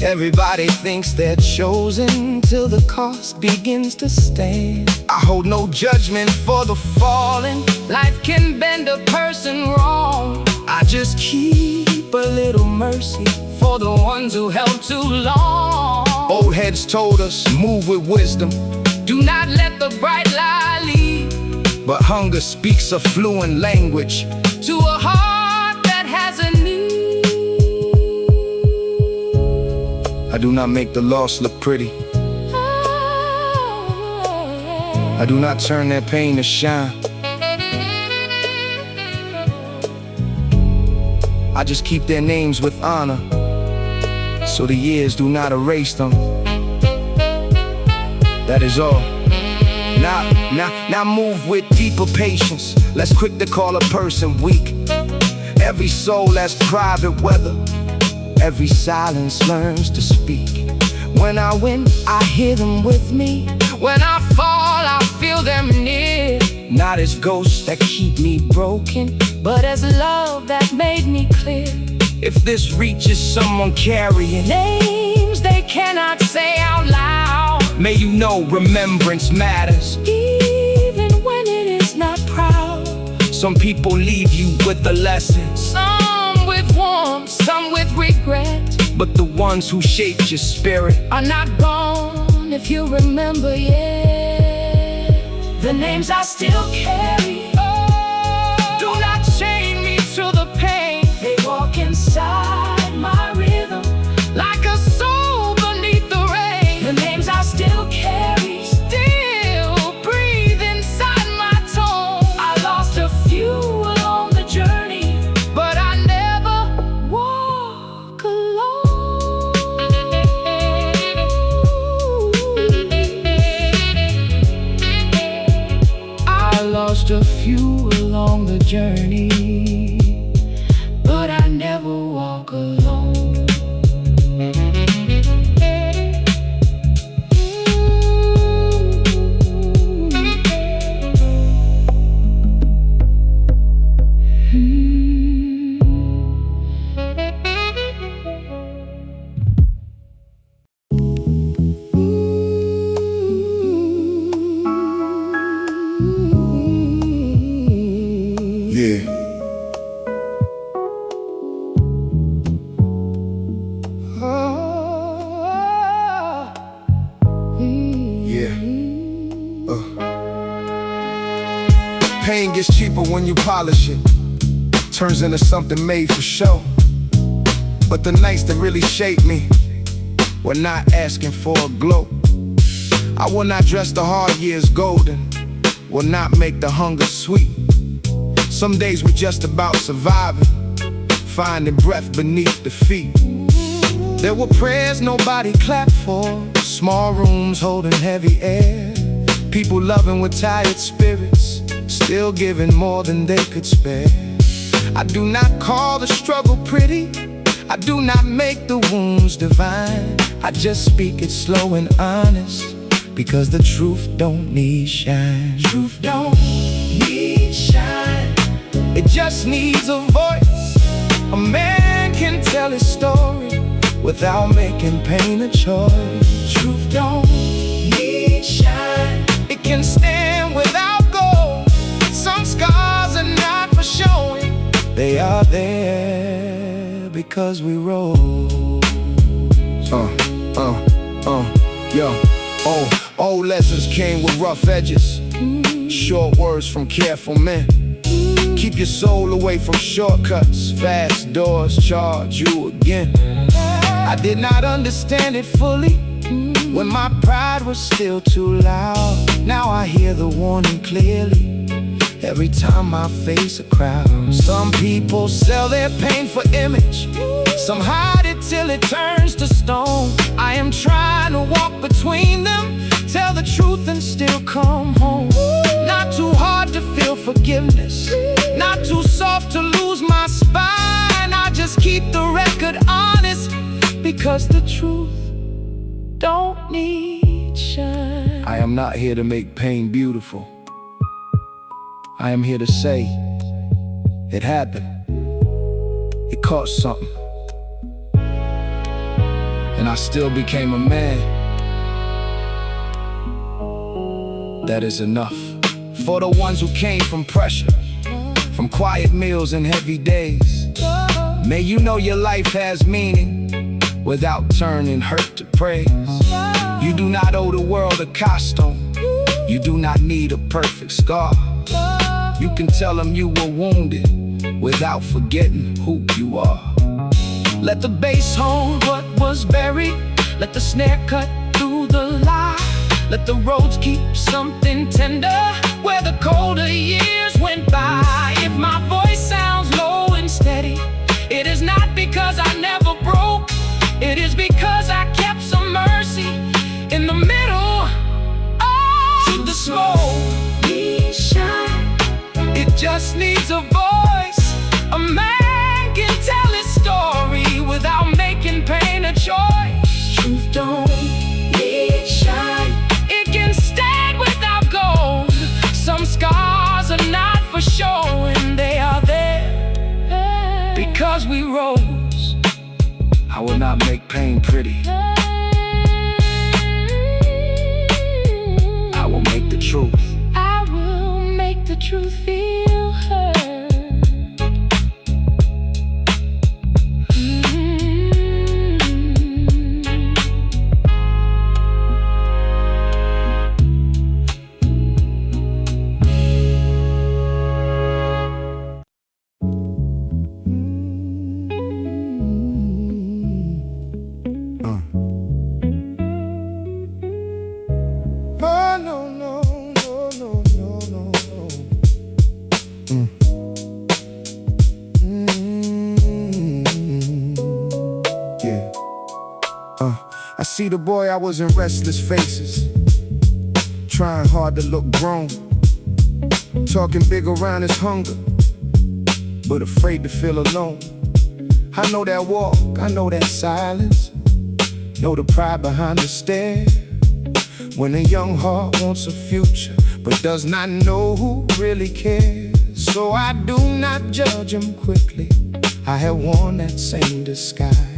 Everybody thinks they're chosen till the cost begins to stand. I hold no judgment for the fallen. life can bend a person wrong. I just keep a little mercy For the ones who held too long. Old heads told us, move with wisdom. Do not let the bright light lead But hunger speaks a fluent language to a heart that has a need. I do not make the lost look pretty. I do not turn their pain to shine. I just keep their names with honor, so the years do not erase them. That is all. Now move with deeper patience. Less quick to call a person weak. Every soul has private weather. Every silence learns to speak. When I win, I hear them with me. When I fall, I feel them near. Not as ghosts that keep me broken, but as love that made me clear. if this reaches someone carrying Names they cannot say out loud. May you know remembrance matters. Even when it is not proud. Some people leave you with the lessons, Some with warmth, some with regret. but the ones who shaped your spirit Are not gone if you remember yet. The names I still carry do not chain me to the pain. They walk inside my rhythm Like a soul beneath the rain. The names I still carry Still breathe inside my tone. I lost a few along the journey, But I never walk alone. I lost a few along the journey, but I never walk alone. Yeah. Yeah. Pain gets cheaper when you polish it. Turns into something made for show. But the nights that really shaped me were not asking for a glow. I will not dress the hard years golden, will not make the hunger sweet. Some days we're just about surviving, finding breath beneath defeat. There were prayers nobody clapped for, small rooms holding heavy air. People loving with tired spirits, still giving more than they could spare. I do not call the struggle pretty, I do not make the wounds divine. I just speak it slow and honest, because the truth don't need shine. Truth don't need shine. It just needs a voice. A man can tell his story without making pain a choice. Truth don't need shine. It can stand without gold. Some scars are not for showing, they are there because we roll. Old lessons came with rough edges, short words from careful men. Keep your soul away from shortcuts, fast doors charge you again. I did not understand it fully, when my pride was still too loud. Now I hear the warning clearly every time I face a crowd. Some people sell their pain for image, some hide it till it turns to stone. I am trying to walk between them, tell the truth and still come home. Not too hard to feel forgiveness, not too soft to lose my spine. I just keep the record honest, because the truth don't need shine. I am not here to make pain beautiful. I am here to say it happened. It cost something, and I still became a man. That is enough. For the ones who came from pressure, from quiet meals and heavy days, may you know your life has meaning without turning hurt to praise. You do not owe the world a costume, you do not need a perfect scar. You can tell them you were wounded without forgetting who you are. Let the bass hold what was buried, let the snare cut through the lie. Let the roads keep something tender where the colder years went by. If my voice sounds low and steady, it is not because I never broke, it is because I kept some mercy in the middle of the smoke. It just needs a voice. A man can tell his story without making pain a choice. Truth don't need shine, it can stand without gold. Some scars are not for showing, they are there because we rose. I will not make pain pretty, I will make the truth. I will make the truth feel heard. I see the boy I was in restless faces, trying hard to look grown, talking big around his hunger, but afraid to feel alone. I know that walk, I know that silence, know the pride behind the stare. When a young heart wants a future, but does not know who really cares. So I do not judge him quickly, I have worn that same disguise.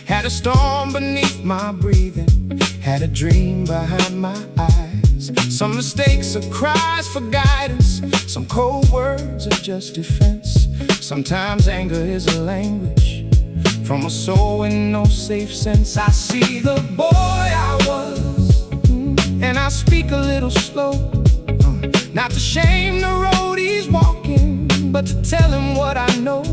Had a storm beneath my breathing, had a dream behind my eyes. Some mistakes are cries for guidance, some cold words are just defense. Sometimes anger is a language from a soul with no safe sense. I see the boy I was, and I speak a little slow, not to shame the road he's walking, but to tell him what I know.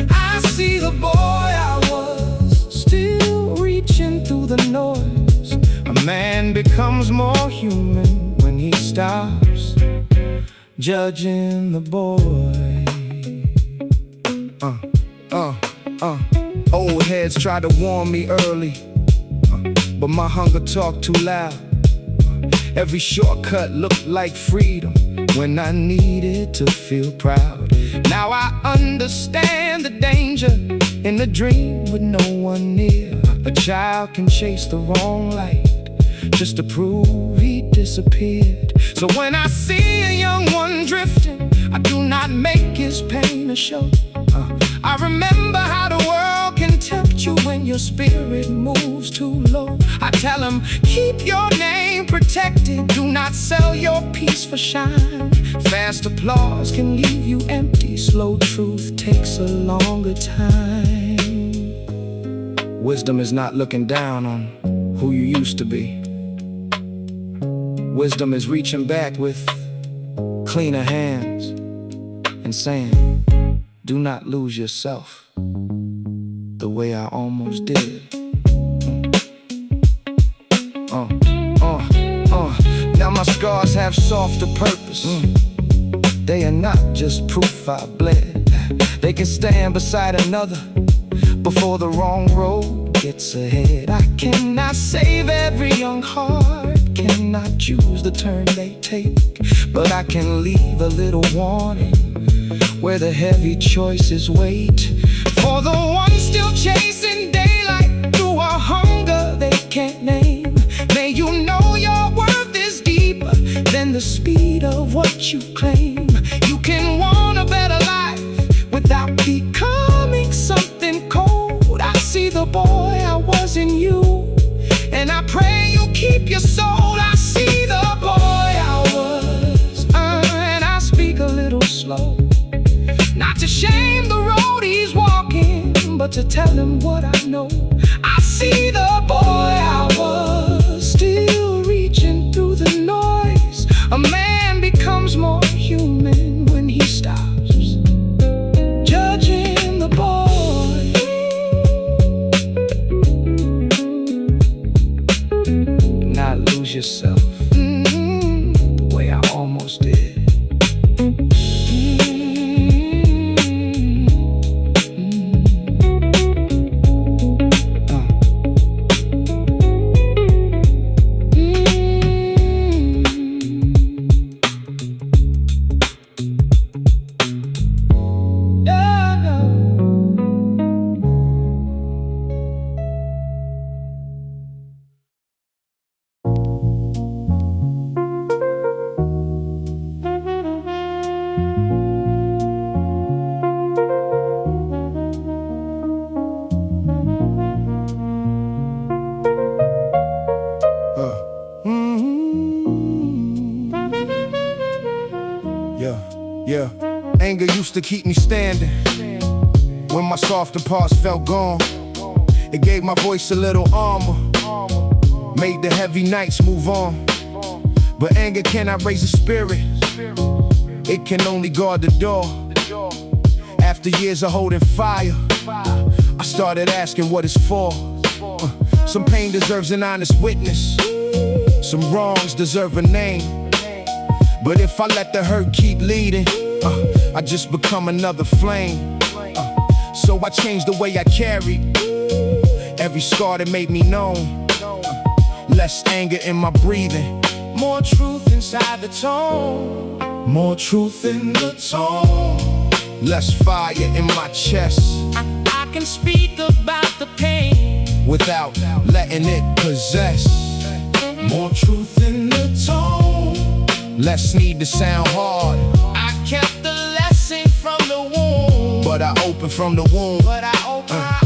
I see the boy I was, still reaching through the noise. A man becomes more human when he stops judging the boy. Old heads try to warn me early, but my hunger talked too loud. Every shortcut looked like freedom when I needed to feel proud. Now I understand the danger in the dream with no one near. A child can chase the wrong light just to prove he disappeared. So when I see a young one drifting, I do not make his pain a show. I remember how the world can tempt you when your spirit moves too low. I tell him, keep your name protected, do not sell your peace for shine. Fast applause can leave you empty, slow truth takes a longer time. Wisdom is not looking down on who you used to be. Wisdom is reaching back with cleaner hands and saying, do not lose yourself the way I almost did. scars have softer purpose. They are not just proof I bled. They can stand beside another before the wrong road gets ahead. I cannot save every young heart, cannot choose the turn they take, but I can leave a little warning where the heavy choices wait. For the ones still chasing daylight through a hunger they can't name, may you know your worth is deeper than the speed of what you claim. You can want a better life without becoming something cold. I see the boy I was in you, and I pray you keep your soul. I see the boy I was, and I speak a little slow, not to shame the road he's walking, but to tell him what I know. I see the boy I was, still reaching through the noise. A man becomes more human when he stops judging the boy. Not lose yourself the way I almost did. Yeah, anger used to keep me standing when my softer parts felt gone. It gave my voice a little armor, made the heavy nights move on. But anger cannot raise a spirit, it can only guard the door. After years of holding fire, I started asking what it's for. Some pain deserves an honest witness, some wrongs deserve a name. But if I let the hurt keep leading, I just become another flame. So I changed the way I carry every scar that made me known. Less anger in my breathing, more truth inside the tone. More truth in the tone. Less fire in my chest. I can speak about the pain without letting it possess. More truth in the tone. Less need to sound hard. I kept the lesson from the womb, but I opened from the womb. I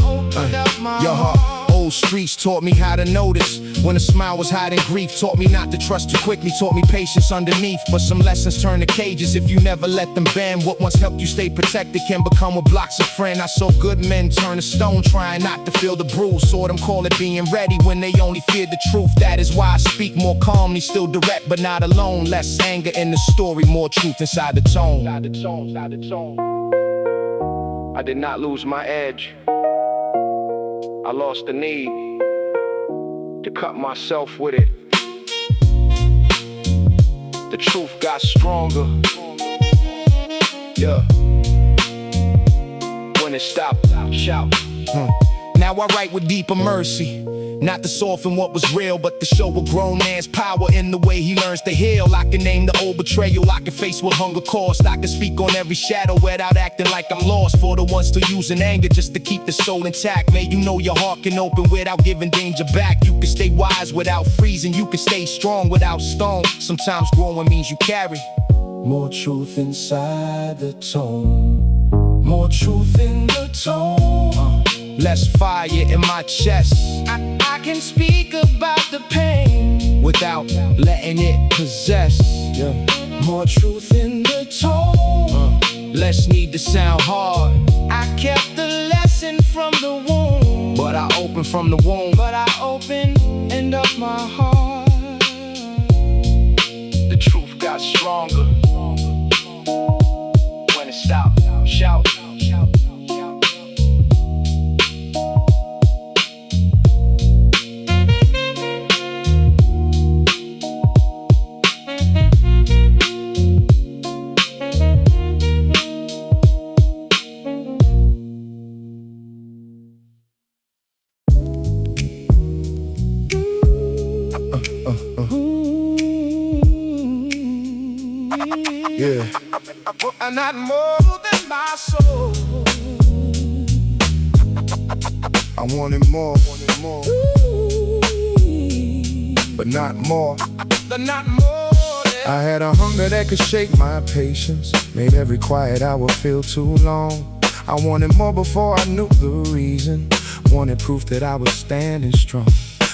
opened up my heart. Old streets taught me how to notice when a smile was hiding grief. Taught me not to trust too quickly, taught me patience underneath. But some lessons turn to cages if you never let them bend. What once helped you stay protected can become what blocks a friend. I saw good men turn to stone, trying not to feel the bruise. Saw them call it being ready when they only feared the truth. That is why I speak more calmly, still direct but not alone. Less anger in the story, more truth inside the tone. I did not lose my edge, I lost the need to cut myself with it. The truth got stronger, yeah. When it stopped, shout. Now I write with deeper mercy, not to soften what was real, but to show a grown man's power in the way he learns to heal. I can name the old betrayal, I can face what hunger cost. I can speak on every shadow without acting like I'm lost. For the ones still using anger just to keep the soul intact, may you know your heart can open without giving danger back. You can stay wise without freezing, you can stay strong without stone. Sometimes growing means you carry more truth inside the tone. More truth in the tone. Less fire in my chest. I can speak about the pain without letting it possess. More truth in the tone. Less need to sound hard. I kept the lesson from the womb, but I opened from the womb. Opened up my heart. The truth got stronger when it stopped. Shout. not more than my soul. I wanted more, but not more. I had a hunger that could shake my patience, made every quiet hour feel too long. I wanted more before I knew the reason, wanted proof that I was standing strong.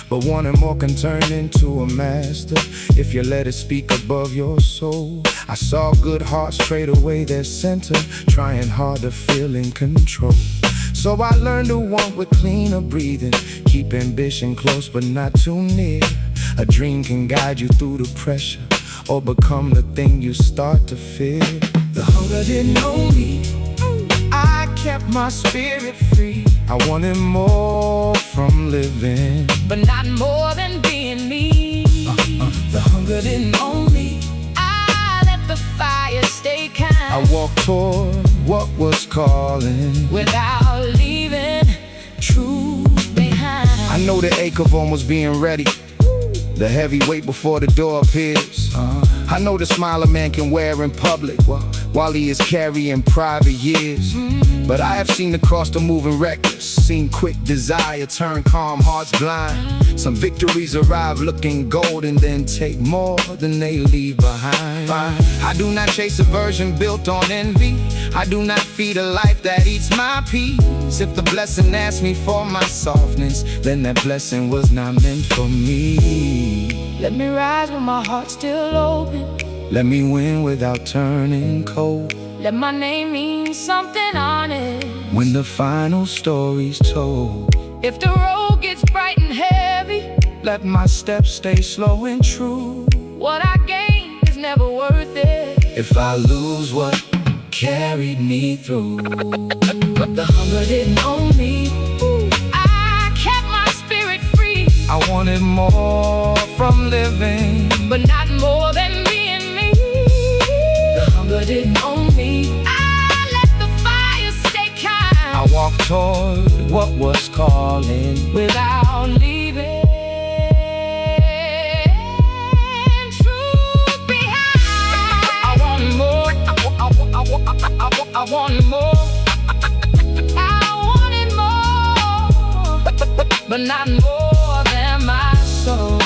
But wanting more can turn into a master if you let it speak above your soul. I saw good hearts trade away their center, trying hard to feel in control. So I learned to want with cleaner breathing, keep ambition close but not too near. A dream can guide you through the pressure, or become the thing you start to fear. The hunger didn't own me, I kept my spirit free. I wanted more from living, but not more than being me. The hunger didn't own me, I let the fire stay kind. I walked toward what was calling, without leaving truth behind. I know the ache of almost being ready, the heavy weight before the door appears. I know the smile a man can wear in public while he is carrying private years. But I have seen the cross the moving reckless, seen quick desire turn calm hearts blind. Some victories arrive looking golden, then take more than they leave behind. I do not chase a version built on envy, I do not feed a life that eats my peace. If the blessing asked me for my softness, then that blessing was not meant for me. Let me rise with my heart still open, let me win without turning cold. let my name mean something honest when the final story's told. If the road gets bright and heavy, let my steps stay slow and true. what I gain is never worth it if I lose what carried me through. The hunger didn't own me, I kept my spirit free. I wanted more from living, but not more than being me. The hunger didn't own me, I let the fire stay kind. I walked toward what was calling, without leaving truth behind. I want more, I want more, I wanted more, but not more than my soul.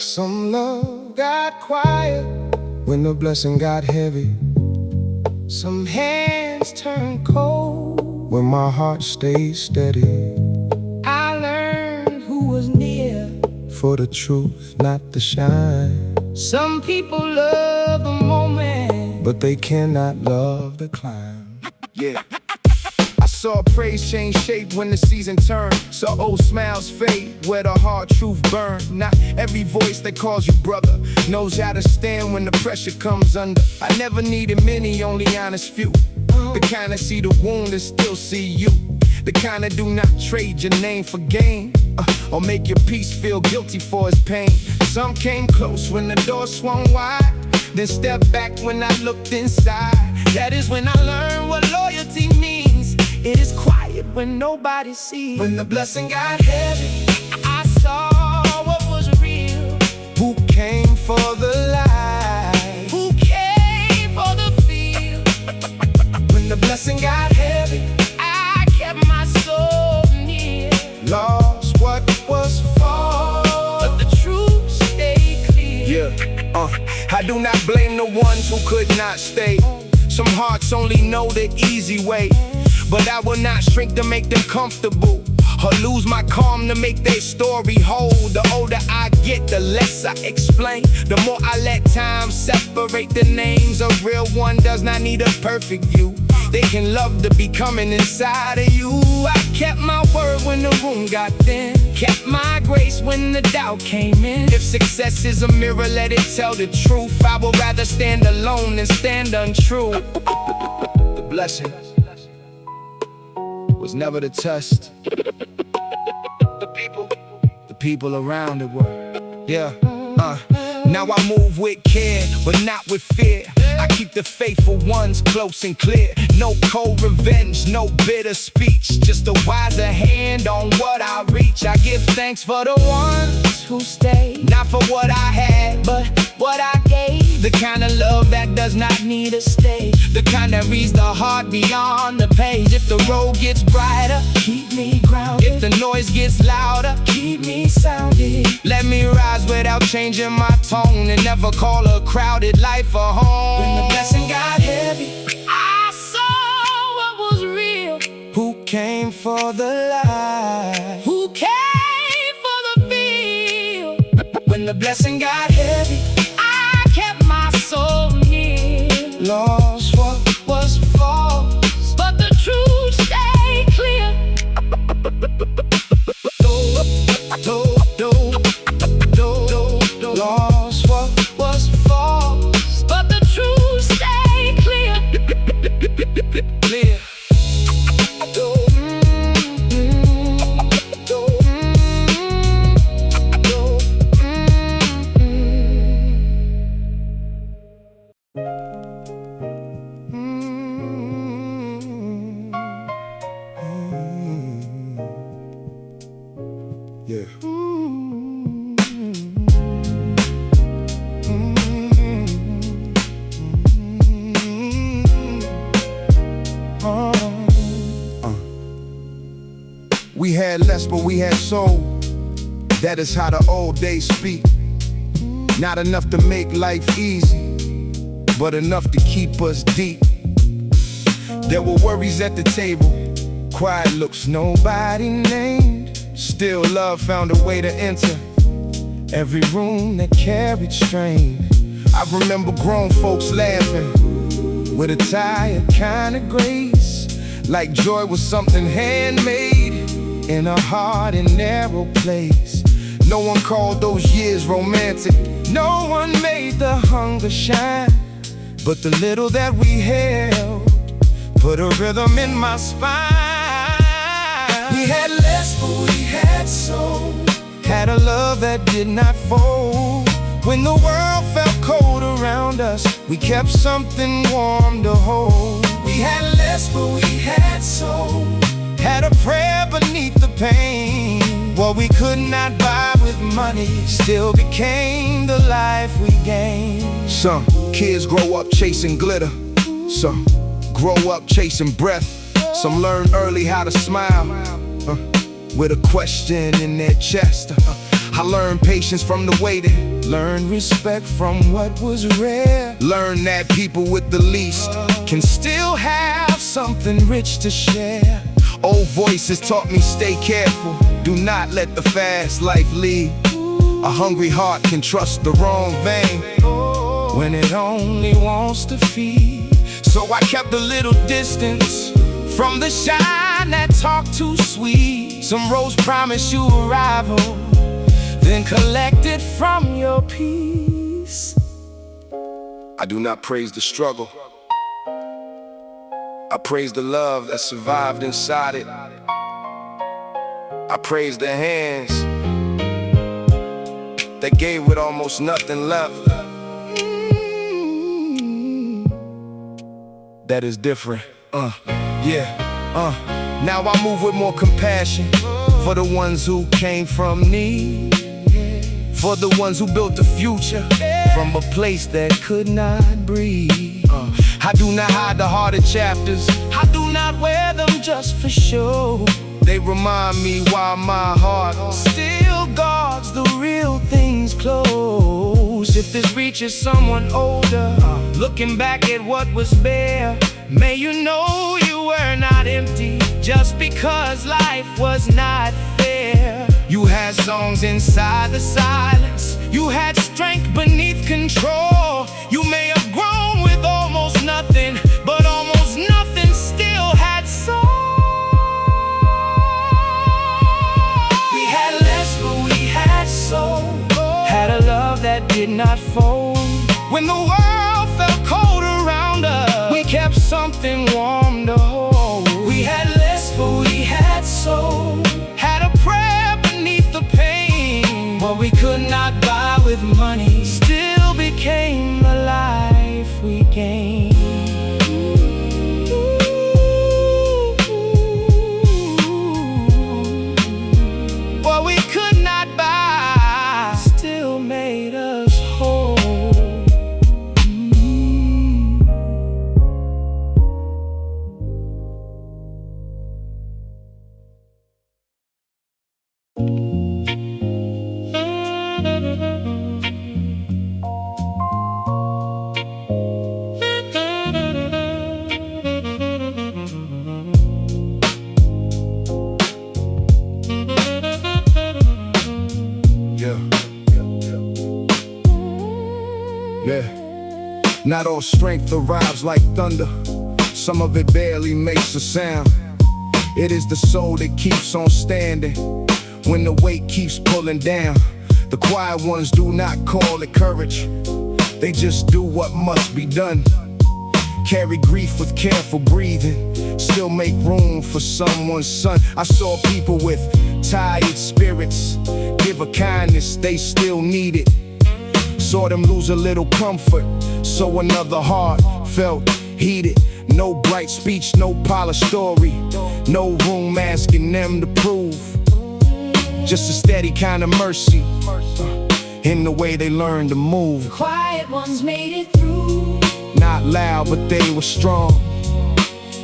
Some love got quiet when the blessing got heavy. Some hands turned cold when my heart stayed steady. I learned who was near for the truth, not the shine. Some people love the moment, but they cannot love the climb. Yeah. I saw praise change shape when the season turned, saw old smiles fade where the hard truth burned. Not every voice that calls you brother knows how to stand when the pressure comes under. I never needed many, only honest few. The kind that see the wound and still see you. The kind that do not trade your name for gain, or make your peace feel guilty for its pain. Some came close when the door swung wide, then stepped back when I looked inside. That is when I learned what loyalty means. It is quiet when nobody sees. When the blessing got heavy, I saw what was real. Who came for the light? Who came for the field? When the blessing got heavy, I kept my soul near. lost what was for, but the truth stayed clear. Yeah, I do not blame the ones who could not stay. Some hearts only know the easy way, but I will not shrink to make them comfortable, or lose my calm to make their story whole. The older I get, the less I explain, the more I let time separate the names. A real one does not need a perfect view. They can love to be coming inside of you. I kept my word when the room got thin, kept my grace when the doubt came in. If success is a mirror, let it tell the truth. I would rather stand alone than stand untrue. The blessing was never the test. The people around it were. Yeah. Now I move with care, but not with fear. I keep the faithful ones close and clear. No cold revenge, no bitter speech, just a wiser hand on what I reach. I give thanks for the ones who stayed, not for what I had, but what I gave. The kind of love that does not need a stage, the kind that reads the heart beyond the page. If the road gets brighter, keep me grounded. If the noise gets louder, keep me sounded. Let me rise without changing my tone, and never call a crowded life a home. When the blessing got heavy, I saw what was real. Who came for the light? Who came for the feel? When the blessing got heavy, I kept my soul near. Lost what was false, but the truth stayed clear. Lost what was false, but the truth stayed clear. Clear. Yeah. We had less, but we had soul. That is how the old days speak. Not enough to make life easy, but enough to keep us deep. There were worries at the table, quiet looks nobody named. Still love found a way to enter every room that carried strain. I remember grown folks laughing with a tired kind of grace, like joy was something handmade in a hard and narrow place. No one called those years romantic, no one made the hunger shine, but the little that we held put a rhythm in my spine. We had less, but we had soul. Had a love that did not fold. When the world felt cold around us, we kept something warm to hold. We had less, but we had soul. Had a prayer beneath the pain. What we could not buy with money still became the life we gained. Some kids grow up chasing glitter, some grow up chasing breath. Some learn early how to smile with a question in their chest. I learned patience from the waiting, learned respect from what was rare. Learned that people with the least can still have something rich to share. Old voices taught me stay careful, do not let the fast life lead. A hungry heart can trust the wrong vein when it only wants to feed. So I kept a little distance from the shine that talked too sweet. Some rose promise you arrival, then collect it from your peace. I do not praise the struggle, I praise the love that survived inside it. I praise the hands that gave with almost nothing left. That is different, Now I move with more compassion for the ones who came from need, for the ones who built the future from a place that could not breathe. I do not hide the harder chapters, I do not wear them just for show. They remind me why my heart still guards the real things close. If this reaches someone older, looking back at what was bare, may you know you were not empty just because life was not fair. You had songs inside the silence, you had strength beneath control. You may have grown with almost nothing, but almost nothing something warm to hold. We had less, but we had soul. Had a prayer beneath the pain. What we could not buy with money Still became the life we gained. What we could not buy still made us whole. Not all strength arrives like thunder. Some of it barely makes a sound. It is the soul that keeps on standing when the weight keeps pulling down. The quiet ones do not call it courage. They just do what must be done. Carry grief with careful breathing. Still make room for someone's son. I saw people with tired spirits give a kindness they still needed. Saw them lose a little comfort, so another heart felt heated. No bright speech, no polished story, no room asking them to prove. Just a steady kind of mercy in the way they learned to move. The quiet ones made it through. Not loud, but they were strong.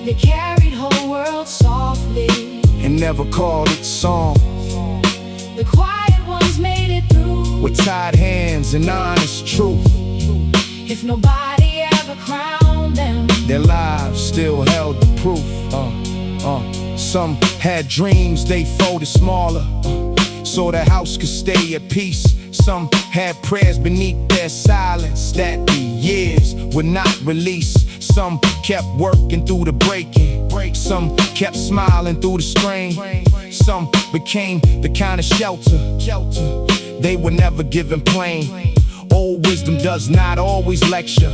They carried whole world softly And never called it song. The quiet ones made it through. With tied hands and honest truth. If nobody ever crowned them, Their lives still held the proof. Some had dreams they folded smaller, so the house could stay at peace. Some had prayers beneath their silence that the years would not release. Some kept working through the breaking. Some kept smiling through the strain. Some became the kind of shelter they were never given plain. Old wisdom does not always lecture.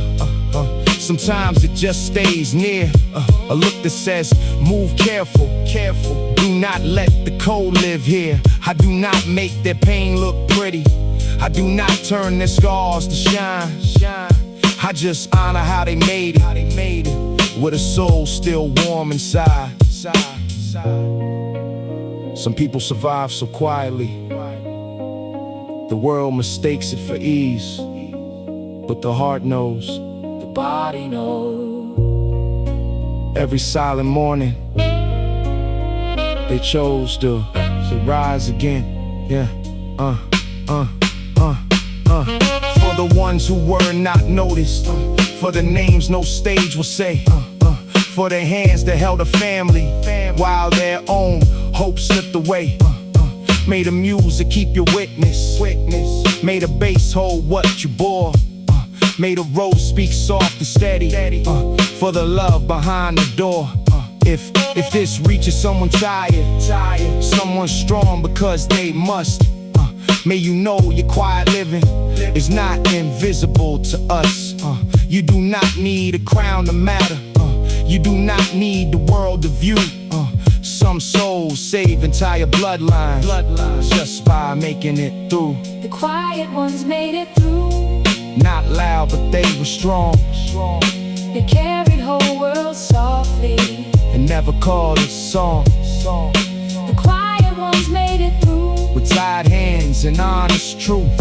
Sometimes it just stays near. A look that says, move careful, careful. Do not let the cold live here. I do not make their pain look pretty. I do not turn their scars to shine. I just honor how they made it, with a soul still warm inside. Some people survive so quietly. The world mistakes it for ease, but the heart knows, the body knows. Every silent morning, they chose to rise again. For the ones who were not noticed, for the names no stage will say, for the hands that held a family while their own hope slipped away. May the music keep your witness. May the bass hold what you bore. May the road speak soft and steady, for the love behind the door. If this reaches someone tired, someone strong because they must, may you know your quiet living is not invisible to us. You do not need a crown to matter. You do not need the world to view. Some souls save entire bloodlines just by making it through. the quiet ones made it through. Not loud, but they were strong. They carried whole world softly And never called it song. The quiet ones made it through. With tied hands and honest truth.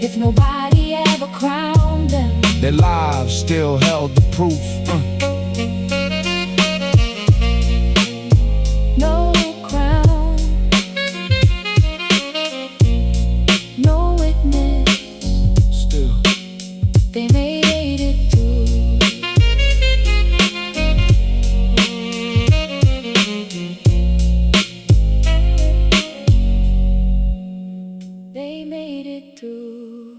If nobody ever crowned them, Their lives still held the proof. no crown, no witness. Still, They made it through. They made it through.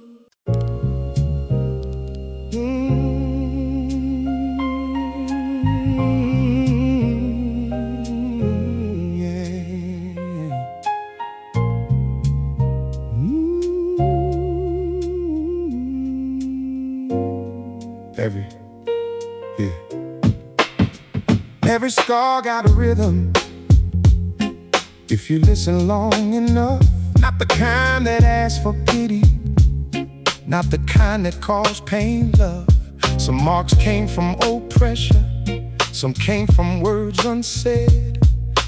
Every, yeah. Every scar got a rhythm, if you listen long enough. Not the kind that asks for pity, not the kind that calls pain love. Some marks came from old pressure, some came from words unsaid.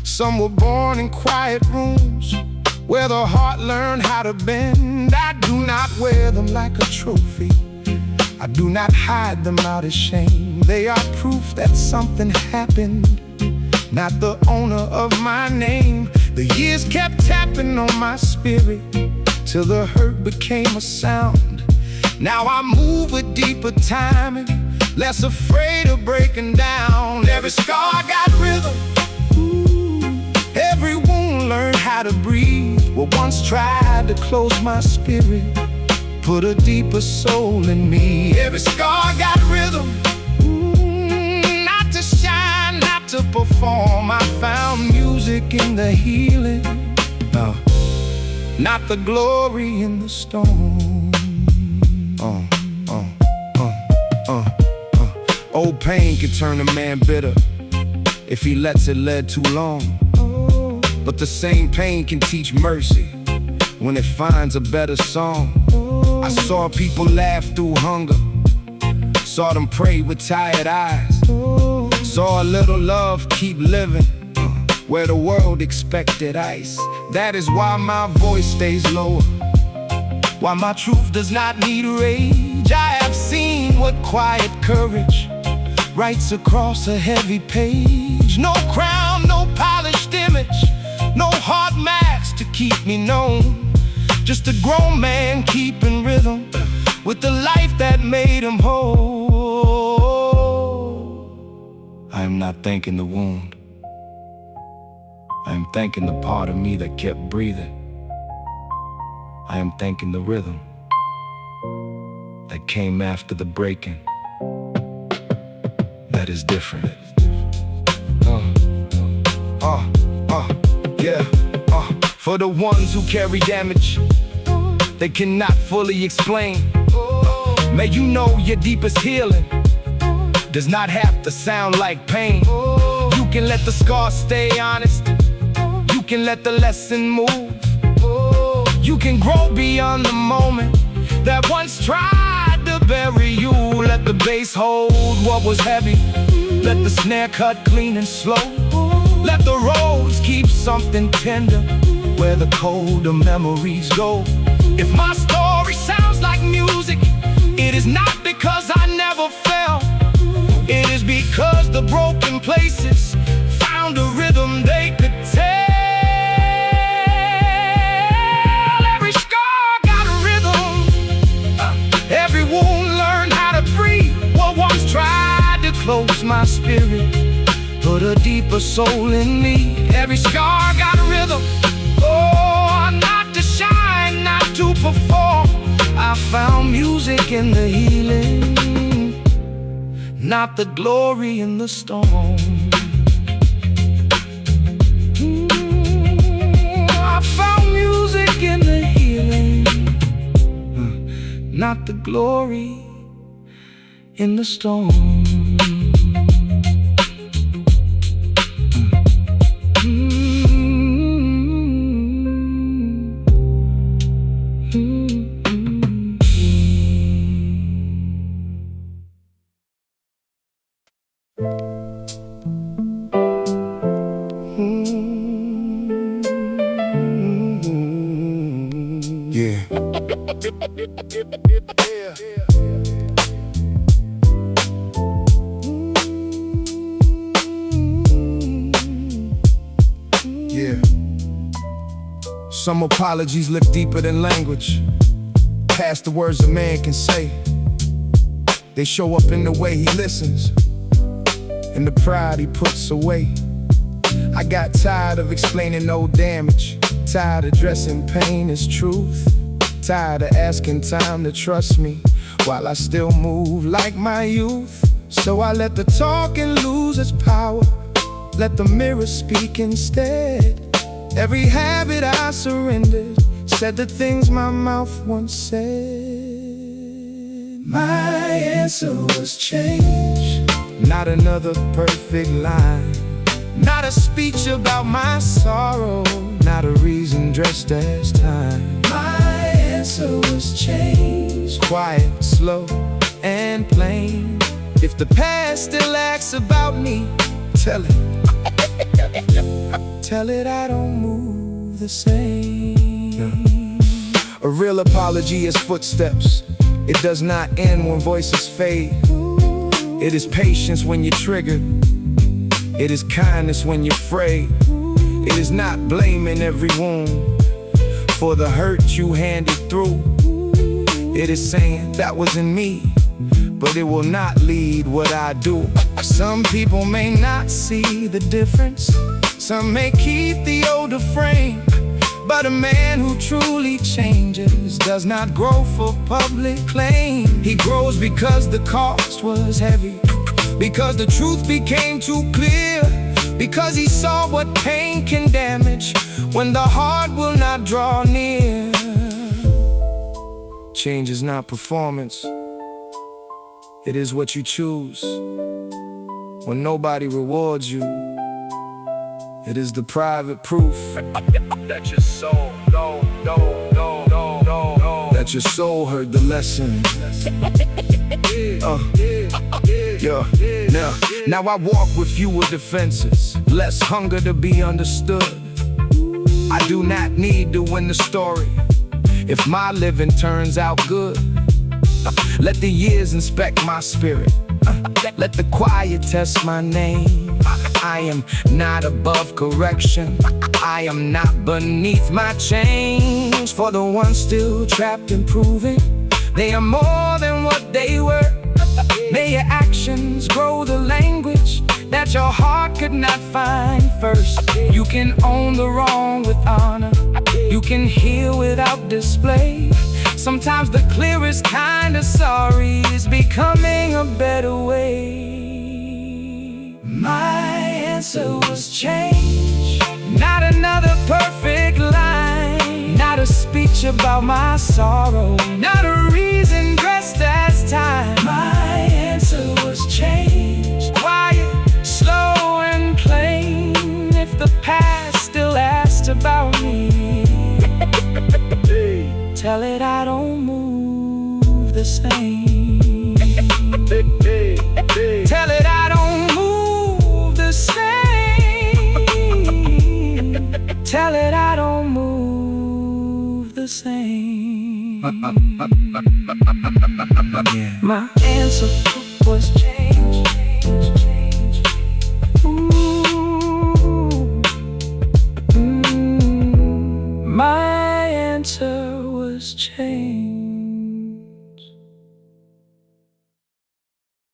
Some were born in quiet rooms where the heart learned how to bend. I do not wear them like a trophy, I do not hide them out of shame. They are proof that something happened, not the owner of my name. The years kept tapping on my spirit till the hurt became a sound. Now I move with deeper timing, less afraid of breaking down. Every scar got rhythm, every wound learned how to breathe. What once tried to close my spirit put a deeper soul in me. Every scar got rhythm, not to shine, not to perform. I found music in the healing, no, not the glory in the storm. Old pain can turn a man bitter if he lets it lead too long. But the same pain can teach mercy when it finds a better song. I saw people laugh through hunger, saw them pray with tired eyes, saw a little love keep living where the world expected ice. That is why my voice stays lower, why my truth does not need rage. I have seen what quiet courage writes across a heavy page. No crown, no polished image, no hard mask to keep me known. Just a grown man keeping rhythm with the life that made him whole. I am not thanking the wound, I am thanking the part of me that kept breathing. I am thanking the rhythm that came after the breaking, that is different. For the ones who carry damage they cannot fully explain, may you know your deepest healing does not have to sound like pain. You can let the scar stay honest, you can let the lesson move. You can grow beyond the moment that once tried to bury you. Let the bass hold what was heavy, let the snare cut clean and slow. Let the roads keep something tender where the colder memories go. If my story sounds like music, it is not because I never fell, it is because the broken places found a rhythm they could tell. Every scar got a rhythm, every wound learned how to breathe. What once tried to close my spirit put a deeper soul in me. Every scar got a rhythm, oh, not to shine, not to perform. I found music in the healing, not the glory in the storm. I found music in the healing, not the glory in the storm. Some apologies live deeper than language, past the words a man can say. They show up in the way he listens, in the pride he puts away. I got tired of explaining no damage, tired of dressing pain as truth, tired of asking time to trust me while I still move like my youth. So I let the talking lose its power, let the mirror speak instead. Every habit I surrendered said the things my mouth once said. My answer was change, Not another perfect line, not a speech about my sorrow, not a reason dressed as time. My answer was change, quiet, slow, and plain. If the past still asks about me, tell it. Tell it I don't move the same. A real apology is footsteps. It does not end when voices fade. It is patience when you're triggered. It is kindness when you're afraid. It is not blaming every wound for the hurt you handed through. It is saying that wasn't me, but it will not lead what I do. Some people may not see the difference. Some may keep the older frame. But a man who truly changes does not grow for public claim. He grows because the cost was heavy, because the truth became too clear, because he saw what pain can damage when the heart will not draw near. Change is not performance. It is what you choose. When nobody rewards you, it is the private proof that your soul, that your soul heard the lesson. Now I walk with fewer defenses, less hunger to be understood. I do not need to win the story if my living turns out good. Let the years inspect my spirit. Let the quiet test my name. I am not above correction. I am not beneath my chains. For the ones still trapped and proving they are more than what they were, may your actions grow the language that your heart could not find first. You can own the wrong with honor. You can heal without display. Sometimes the clearest kind of sorry is becoming a better way. My answer was change, not another perfect line, not a speech about my sorrow, not a reason dressed as time. My answer was change, quiet, slow, and plain. If the past still asked about me, tell it I don't move the same. Tell it I don't move the same. Tell it I don't move the same. My answer was